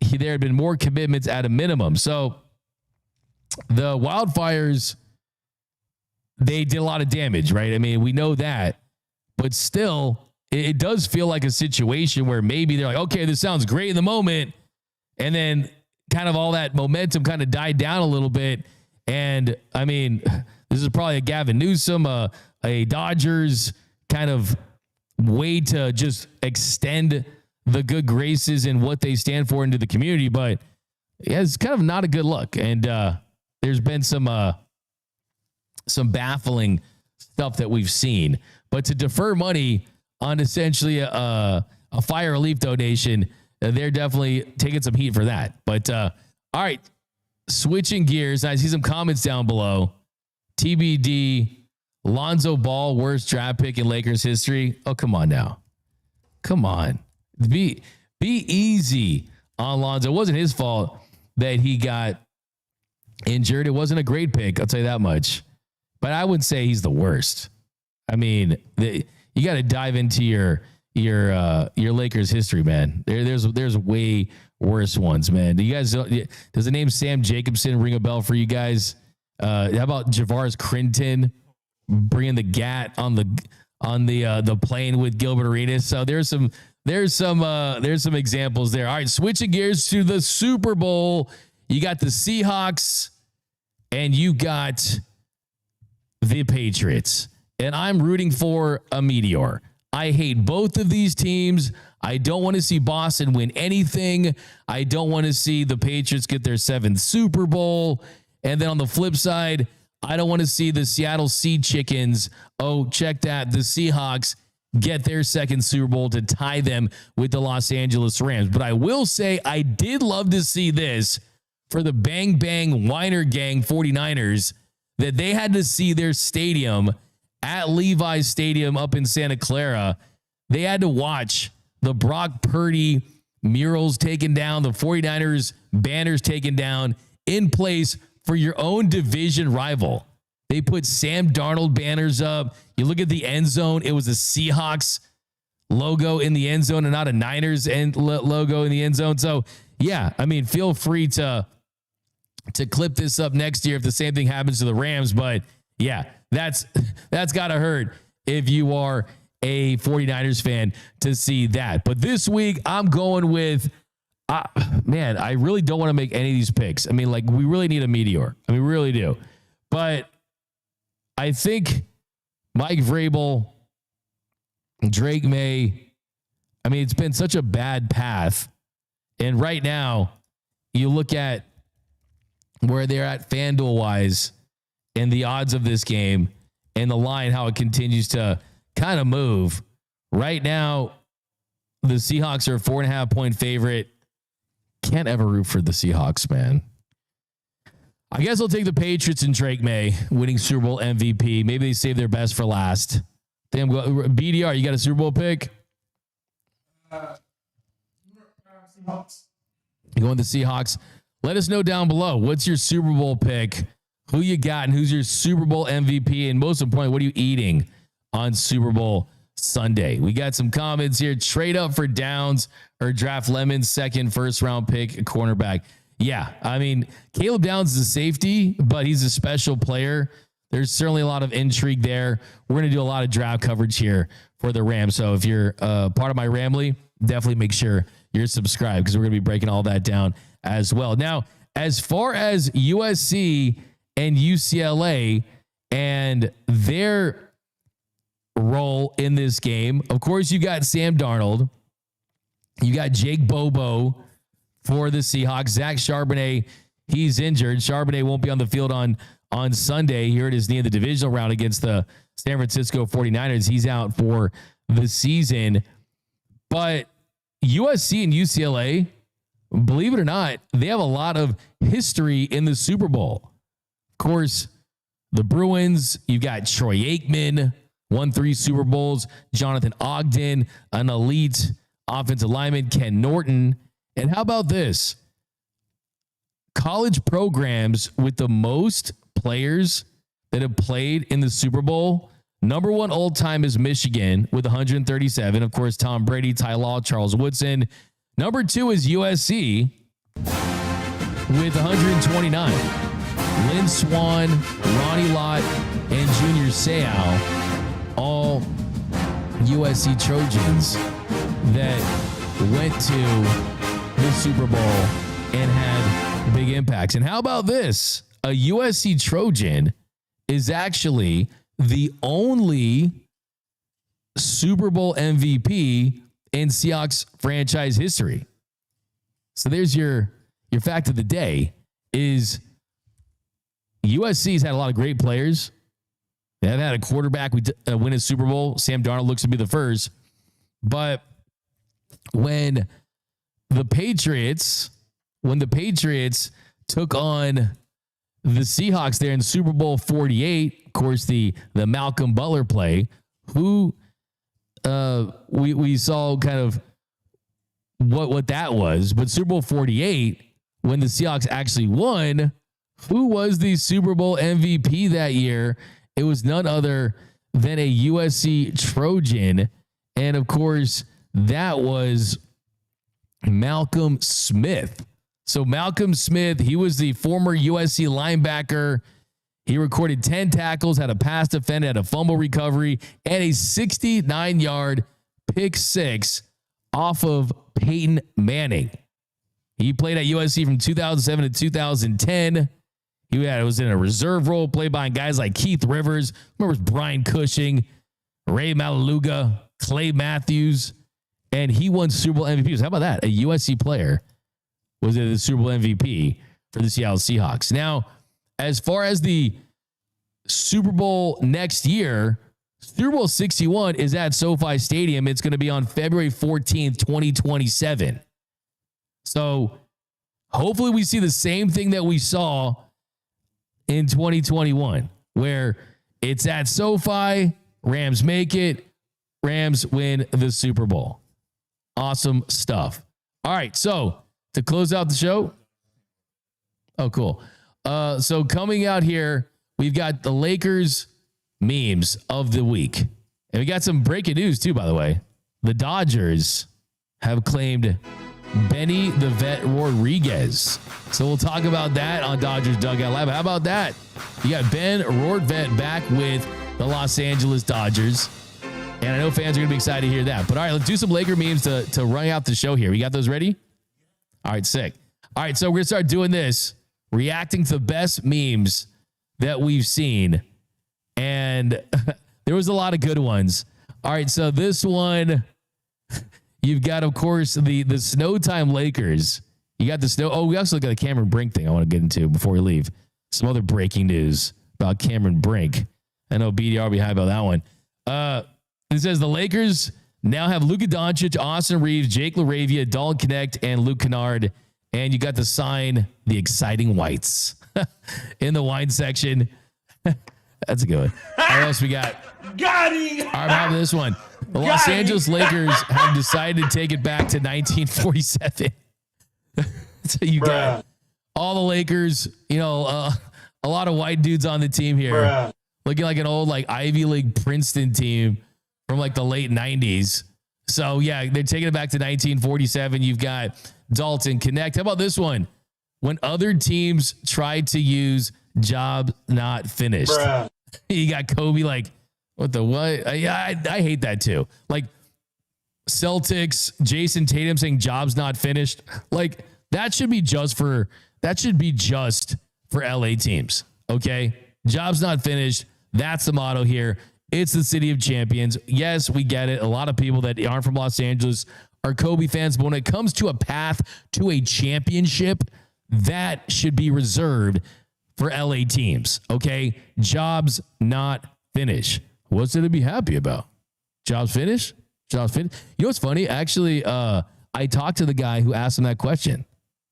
there had been more commitments at a minimum. So the wildfires, they did a lot of damage, right? I mean, we know that, but still, it does feel like a situation where maybe they're like, okay, this sounds great in the moment, and then kind of all that momentum kind of died down a little bit. And I mean, this is probably a Gavin Newsom, a Dodgers kind of way to just extend the good graces and what they stand for into the community. But yeah, it's kind of not a good look. And there's been some baffling stuff that we've seen. But to defer money on essentially a fire relief donation, they're definitely taking some heat for that. But all right, switching gears. I see some comments down below. TBD, Lonzo Ball, worst draft pick in Lakers history. Oh, come on now. Come on. Be easy on Lonzo. It wasn't his fault that he got injured. It wasn't a great pick, I'll tell you that much. But I wouldn't say he's the worst. I mean, you got to dive into your Lakers history, man. There's way worse ones, man. Do you guys, does the name Sam Jacobson ring a bell for you guys? How about Javaris Crinton bringing the GAT on the plane with Gilbert Arenas? So there's some examples there. All right, switching gears to the Super Bowl. You got the Seahawks and you got the Patriots. and I'm rooting for a meteor. I hate both of these teams. I don't want to see Boston win anything. I don't want to see the Patriots get their 7th Super Bowl. And then on the flip side, I don't want to see the Seattle Sea Chickens, oh, check that, the Seahawks get their 2nd Super Bowl to tie them with the Los Angeles Rams. But I will say I did love to see this for the Bang Bang Whiner Gang 49ers, that they had to see their stadium at Levi's Stadium up in Santa Clara. They had to watch the Brock Purdy murals taken down, the 49ers banners taken down in place for your own division rival. They put Sam Darnold banners up. You look at the end zone, it was a Seahawks logo in the end zone and not a Niners logo in the end zone. So, yeah, I mean, feel free to clip this up next year if the same thing happens to the Rams. But, yeah, that's got to hurt if you are a 49ers fan to see that. But this week, I'm going with man, I really don't want to make any of these picks. I mean, like, we really need a meteor. I mean, we really do. But I think Mike Vrabel, Drake May, I mean, it's been such a bad path. And right now, you look at where they're at FanDuel-wise and the odds of this game and the line, how it continues to kind of move. Right now, the Seahawks are a 4.5-point favorite. Can't ever root for the Seahawks, man. I guess I'll take the Patriots and Drake May winning Super Bowl MVP. Maybe they save their best for last. Damn, BDR, you got a Super Bowl pick? You going the Seahawks? Let us know down below. What's your Super Bowl pick? Who you got and who's your Super Bowl MVP? And most importantly, what are you eating on Super Bowl Sunday? We got some comments here. Trade up for Downs or draft Lemon's 2nd first-round pick, a cornerback. Yeah, I mean, Caleb Downs is a safety, but he's a special player. There's certainly a lot of intrigue there. We're going to do a lot of draft coverage here for the Rams. So if you're part of my Ramley, definitely make sure you're subscribed because we're going to be breaking all that down as well. Now, as far as USC and UCLA and their role in this game, of course, you got Sam Darnold. You got Jake Bobo for the Seahawks. Zach Charbonnet, he's injured. Charbonnet won't be on the field on Sunday. He hurt his knee in the divisional round against the San Francisco 49ers. He's out for the season. But USC and UCLA, believe it or not, they have a lot of history in the Super Bowl. Of course, the Bruins, you got Troy Aikman, won 3 Super Bowls. Jonathan Ogden, an elite offensive lineman. Ken Norton. And how about this? College programs with the most players that have played in the Super Bowl. Number 1 all time is Michigan with 137. Of course, Tom Brady, Ty Law, Charles Woodson. Number 2 is USC with 129. Lynn Swann, Ronnie Lott, and Junior Seau, all USC Trojans that went to the Super Bowl and had big impacts. And how about this? A USC Trojan is actually the only Super Bowl MVP in Seahawks franchise history. So there's your fact of the day is USC's had a lot of great players. They have had a quarterback win a Super Bowl. Sam Darnold looks to be the first. But when the Patriots took on the Seahawks there in Super Bowl 48, of course, the Malcolm Butler play, who we saw kind of what that was. But Super Bowl 48, when the Seahawks actually won, who was the Super Bowl MVP that year? It was none other than a USC Trojan. And of course, that was Malcolm Smith. So Malcolm Smith, he was the former USC linebacker. He recorded 10 tackles, had a pass defense, had a fumble recovery, and a 69-yard pick six off of Peyton Manning. He played at USC from 2007 to 2010. was in a reserve role, played by guys like Keith Rivers. Remember Brian Cushing, Ray Malaluga, Clay Matthews, and he won Super Bowl MVP. So how about that? A USC player was the Super Bowl MVP for the Seattle Seahawks. Now, as far as the Super Bowl next year, Super Bowl 61 is at SoFi Stadium. It's going to be on February 14th, 2027. So hopefully we see the same thing that we saw in 2021, where it's at SoFi, Rams make it, Rams win the Super Bowl. Awesome stuff. All right, so to close out the show. Oh, cool. So coming out here, we've got the Lakers memes of the week. And we got some breaking news too, by the way. The Dodgers have claimed Benny the Vet Rodriguez. So we'll talk about that on Dodgers Dugout Live. How about that? You got Ben Vet back with the Los Angeles Dodgers. And I know fans are going to be excited to hear that. But all right, let's do some Laker memes to run out the show here. We got those ready? All right, sick. All right, so we're going to start doing this, reacting to the best memes that we've seen. And there was a lot of good ones. All right, so this one, you've got, of course, the Snow Time Lakers. You got the snow. Oh, we also got a Cameron Brink thing I want to get into before we leave. Some other breaking news about Cameron Brink. I know BDR will be high about that one. It says the Lakers now have Luka Doncic, Austin Reaves, Jake LaRavia, Dalton Connect, and Luke Kennard. And you got to sign the exciting whites in the wine section. That's a good one. What else we got? Got him! All right, how about this one? The Los Angeles Lakers have decided to take it back to 1947. So you got all the Lakers, a lot of white dudes on the team here. Looking like an old Ivy League Princeton team from the late 90s. So yeah, they're taking it back to 1947. You've got Dalton Connect. How about this one? When other teams tried to use job not finished. You got Kobe what the what? I hate that too. Celtics, Jason Tatum saying job's not finished. That should be just for LA teams. Okay. Job's not finished. That's the motto here. It's the city of champions. Yes, we get it. A lot of people that aren't from Los Angeles are Kobe fans, but when it comes to a path to a championship, that should be reserved for LA teams. Okay. Jobs not finished. What's it to be happy about? Jobs finished? Jobs finished. You know what's funny? Actually, I talked to the guy who asked him that question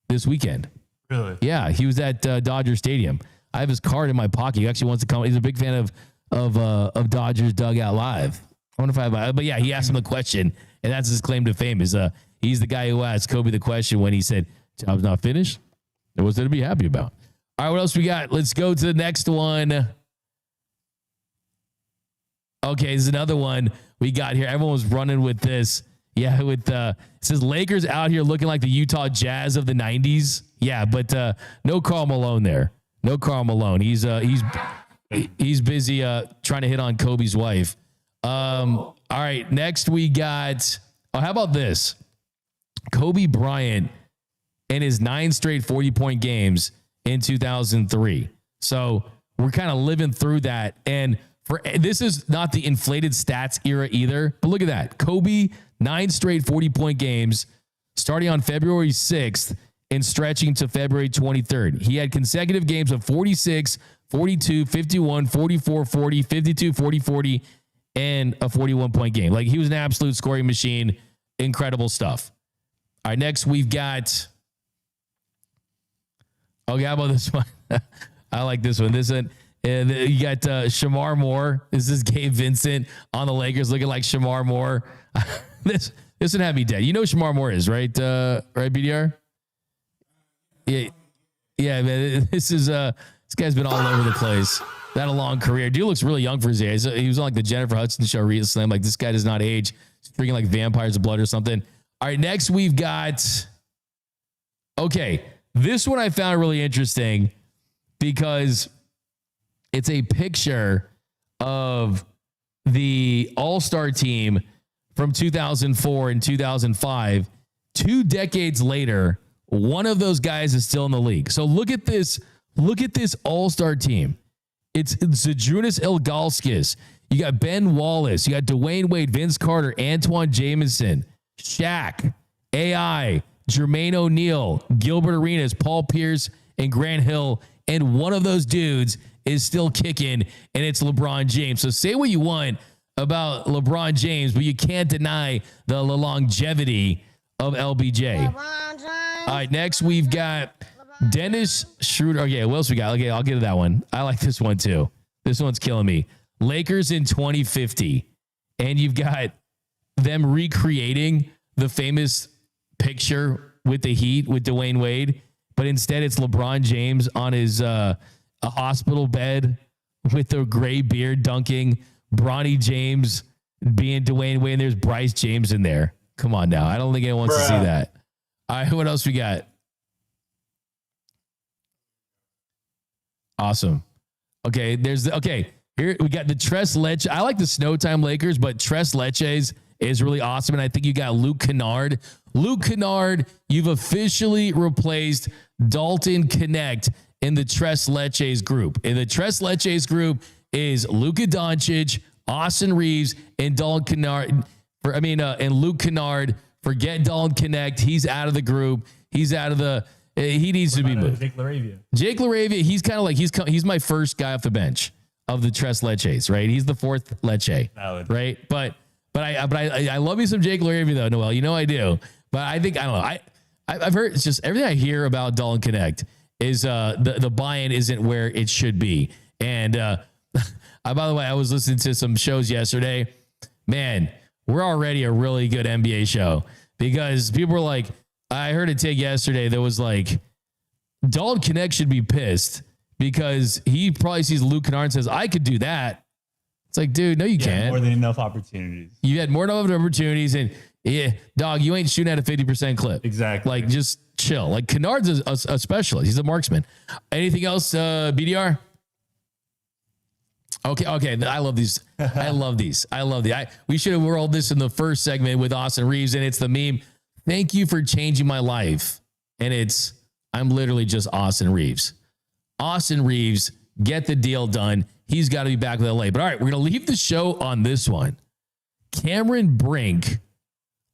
this weekend. Really? Yeah, he was at Dodger Stadium. I have his card in my pocket. He actually wants to come. He's a big fan of Dodgers Dugout Live. I wonder if I have, but yeah, he asked him a question, and that's his claim to fame. Is he's the guy who asked Kobe the question when he said, "Job's not finished." What's there to be happy about? All right, what else we got? Let's go to the next one. Okay, there's another one we got here. Everyone was running with this. Yeah, it says Lakers out here looking like the Utah Jazz of the 90s. Yeah, but no Karl Malone there. No Karl Malone. He's busy trying to hit on Kobe's wife. All right, next we got, how about this? Kobe Bryant in his 9 straight 40-point games in 2003. So we're kind of living through that. And this is not the inflated stats era either, but look at that. Kobe, 9 straight 40-point games starting on February 6th and stretching to February 23rd. He had consecutive games of 46, 42, 51, 44, 40, 52, 40, 40, and a 41-point game. He was an absolute scoring machine. Incredible stuff. All right, next we've got, how about this one? I like this one. This one. And you got Shamar Moore. This is Gabe Vincent on the Lakers looking like Shamar Moore. This would have me dead. You know who Shamar Moore is, right? Right, BDR? Yeah, man. This guy's been all over the place. That a long career. Dude looks really young for his age. He was on the Jennifer Hudson show recently. This guy does not age. He's freaking like vampires of blood or something. All right, next we've got, okay, this one I found really interesting because it's a picture of the All-Star team from 2004 and 2005. 2 decades later, one of those guys is still in the league. So look at this Look at this all-star team. It's Zydrunas Ilgauskas. You got Ben Wallace. You got Dwayne Wade, Vince Carter, Antoine Jamison, Shaq, AI, Jermaine O'Neal, Gilbert Arenas, Paul Pierce, and Grant Hill. And one of those dudes is still kicking, and it's LeBron James. So say what you want about LeBron James, but you can't deny the longevity of LBJ. All right, next we've got Dennis Schroeder. Okay, what else we got? Okay, I'll get to that one. I like this one too. This one's killing me. Lakers in 2050. And you've got them recreating the famous picture with the Heat with Dwayne Wade, but instead it's LeBron James on his a hospital bed with the gray beard dunking, Bronny James being Dwayne Wade, and there's Bryce James in there. Come on now. I don't think anyone wants to see that. All right, what else we got? Awesome. Okay, here we got the Tres Leches. I like the Snowtime Lakers, but Tres Leches is really awesome. And I think you got Luke Kennard. Luke Kennard, you've officially replaced Dalton Connect in the Tres Leches group. In the Tres Leches group is Luka Doncic, Austin Reaves, and Dalton Kennard. And Luke Kennard. Forget Dalton Connect. He's out of the group. He's out of the. He needs to be moved. Jake LaRavia. He's kind of like he's my first guy off the bench of the Tres Leches, right? He's the fourth Leche, right? But I love me some Jake LaRavia though, Noel. You know I do. But I think I don't know. I've heard it's just everything I hear about Dalton Connect is the buy-in isn't where it should be. And by the way, I was listening to some shows yesterday. Man, we're already a really good NBA show because people were like, I heard a take yesterday that was like, Dalton Connect should be pissed because he probably sees Luke Kennard and says, I could do that. It's like, dude, no, you can't. More than enough opportunities. You had more than enough opportunities, and yeah, dog, you ain't shooting at a 50% clip. Exactly. Like, just chill. Like, Kennard's a specialist. He's a marksman. Anything else, BDR? Okay. I love these. I love these. We should have rolled this in the first segment with Austin Reaves, and it's the meme. Thank you for changing my life. And I'm literally just Austin Reaves. Austin Reaves, get the deal done. He's got to be back with LA. But all right, we're going to leave the show on this one. Cameron Brink,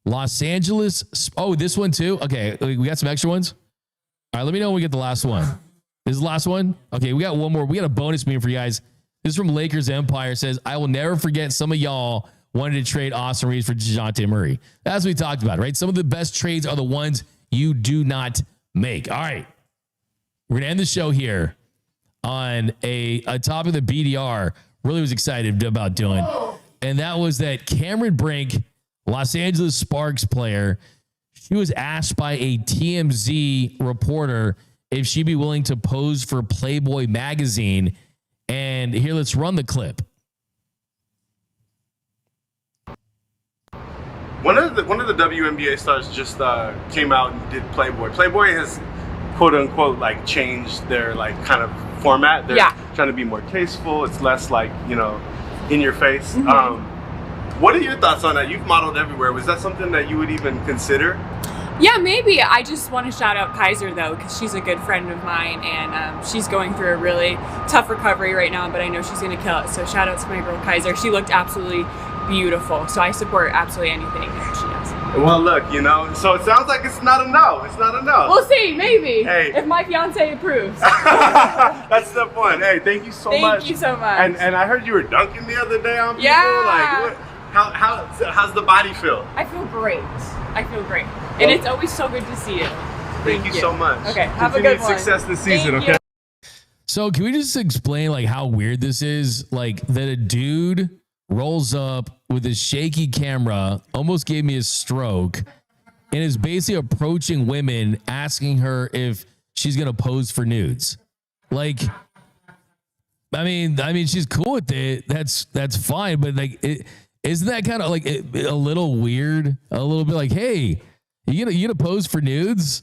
Los Angeles. Oh, this one too? Okay, we got some extra ones? All right, let me know when we get the last one. This is the last one? Okay, we got one more. We got a bonus meme for you guys. This is from Lakers Empire. Says, I will never forget some of y'all wanted to trade Austin Reaves for DeJounte Murray. As we talked about, right? Some of the best trades are the ones you do not make. All right. We're going to end the show here on a topic that BDR really was excited about doing. And that was that Cameron Brink, Los Angeles Sparks player, she was asked by a TMZ reporter if she'd be willing to pose for Playboy magazine. And here, let's run the clip. One of the WNBA stars just came out and did Playboy. Playboy has quote unquote like changed their like kind of format. They're trying to be more tasteful. It's less like, you know, in your face. Mm-hmm. What are your thoughts on that? You've modeled everywhere. Was that something that you would even consider? Yeah, maybe. I just want to shout out Kaiser, though, because she's a good friend of mine, and she's going through a really tough recovery right now, but I know she's going to kill it. So shout out to my girl, Kaiser. She looked absolutely beautiful, so I support absolutely anything that she does. Well, look, you know, so it sounds like it's not a no. It's not a no. We'll see, maybe, hey. If my fiance approves. That's the point. Hey, thank you so much. Thank you so much. And I heard you were dunking the other day on people. Yeah. Like, how's the body feel? I feel great. And it's always so good to see you. Thank you so much. Okay, have a good one. Success this season, okay? So can we just explain like how weird this is? Like that a dude rolls up with a shaky camera, almost gave me a stroke, and is basically approaching women, asking her if she's gonna pose for nudes. Like, I mean, she's cool with it. That's fine, but like, isn't that kind of like a little weird? A little bit like, hey, you gonna pose for nudes?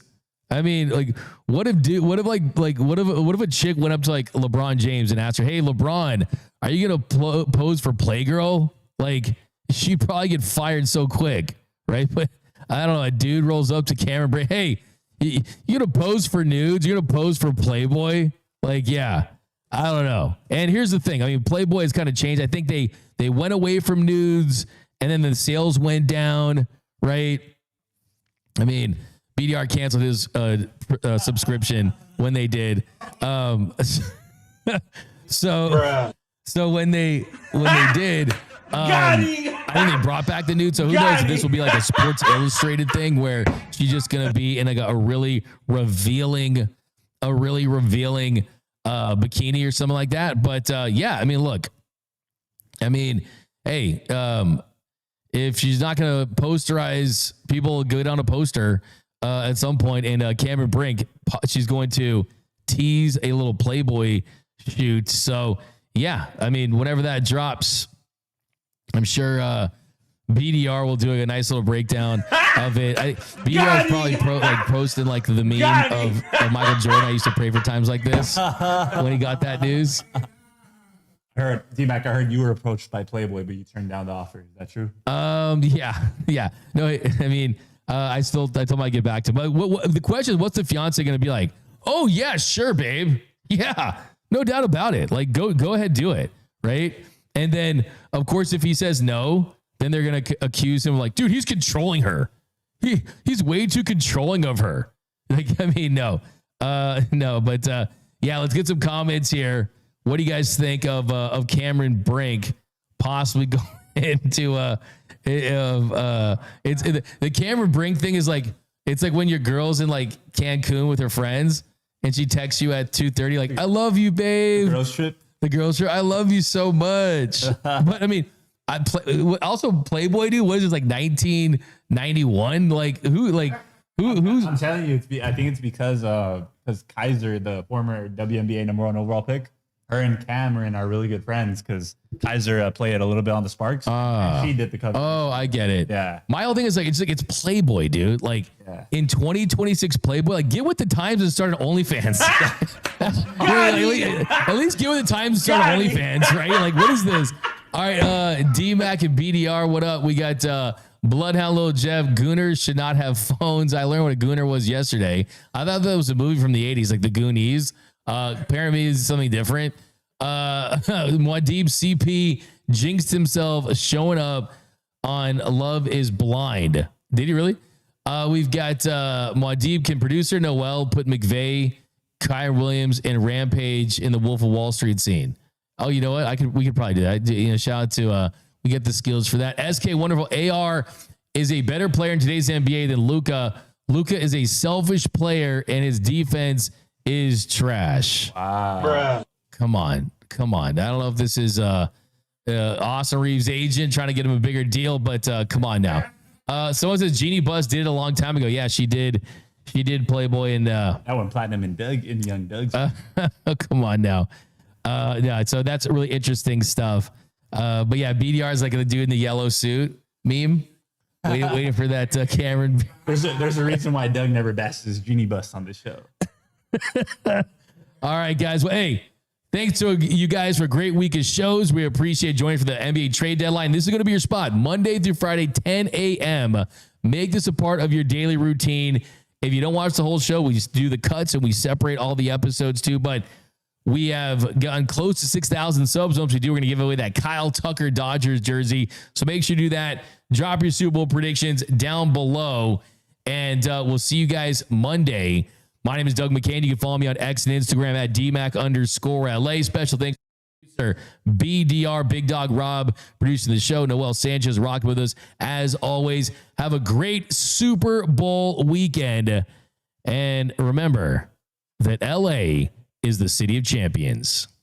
I mean, like, what if a chick went up to like LeBron James and asked her, hey, LeBron, are you gonna pose for Playgirl? Like, she'd probably get fired so quick, right? But I don't know. A dude rolls up to Cameron Brink, hey, you gonna pose for nudes? You're gonna pose for Playboy? Like, yeah, I don't know. And here's the thing. I mean, Playboy has kind of changed. I think they went away from nudes and then the sales went down, right? I mean, BDR canceled his subscription when they did. So when they did, I think they brought back the nude. So who knows if this will be like a Sports Illustrated thing where she's just gonna be in like a really revealing bikini or something like that. But yeah, I mean, look, I mean, hey, if she's not gonna posterize, people go down a poster at some point. And Cameron Brink, she's going to tease a little Playboy shoot. So yeah, I mean, whenever that drops, I'm sure BDR will do a nice little breakdown of it. BDR is probably posting like the meme of Michael Jordan. I used to pray for times like this when he got that news. D-Mac, I heard you were approached by Playboy, but you turned down the offer. Is that true? Yeah. No, I mean, I told him I'd get back to him. But the question is, what's the fiance going to be like? Oh yeah, sure, babe. Yeah, no doubt about it. Like, go ahead, do it. Right. And then, of course, if he says no, then they're going to accuse him of like, dude, he's controlling her. He's way too controlling of her. Like, I mean, no. But yeah, let's get some comments here. What do you guys think of Cameron Brink possibly going into the Cameron Brink thing is like, it's like when your girl's in like Cancun with her friends and she texts you at 2:30 like, I love you, babe. The girls trip. I love you so much. But I mean, also Playboy, dude, what is it, like 1991? Like who's I'm telling you, I think it's because Kaiser, the former WNBA #1 overall pick, her and Cameron are really good friends because Kaiser played a little bit on the Sparks. And she did the cover. Oh, I get it. Yeah. My whole thing is like it's Playboy, dude. Like in 2026 Playboy, like get with the times and start an OnlyFans. At least get with the times and start an OnlyFans, right? Like what is this? All right, D-Mac and BDR, what up? We got Bloodhound Lil Jeff. Gooners should not have phones. I learned what a gooner was yesterday. I thought that was a movie from the 80s, like the Goonies. Apparently it's something different. Muad'Dib CP jinxed himself showing up on Love is Blind. Did he really? We've got Muad'Dib can producer Noel put McVay, Kyron Williams, and Rampage in the Wolf of Wall Street scene. Oh, you know what? We could probably do that. You know, shout out to we get the skills for that. SK Wonderful AR is a better player in today's NBA than Luka. Luka is a selfish player and his defense is trash. Wow. Bruh. Come on. I don't know if this is Austin Reaves' agent trying to get him a bigger deal, but come on now. Someone says Jeannie Buss did it a long time ago. Yeah, she did. She did Playboy and that went platinum in Young Doug's. Come on now. Yeah, so that's really interesting stuff. But yeah, BDR is like the dude in the yellow suit meme. Waiting for that Cameron. There's a reason why Doug never bashes his Jeannie Buss on the show. All right, guys. Well, hey, thanks to you guys for a great week of shows. We appreciate joining for the NBA trade deadline. This is going to be your spot Monday through Friday, 10 a.m. Make this a part of your daily routine. If you don't watch the whole show, we just do the cuts and we separate all the episodes too. But we have gotten close to 6,000 subs. Once we do, we're going to give away that Kyle Tucker Dodgers jersey. So make sure you do that. Drop your Super Bowl predictions down below. And we'll see you guys Monday. My name is Doug McCain. You can follow me on X and Instagram at DMac_LA. Special thanks to BDR, Big Dog Rob, producing the show. Noel Sanchez rocking with us. As always, have a great Super Bowl weekend. And remember that LA is the city of champions.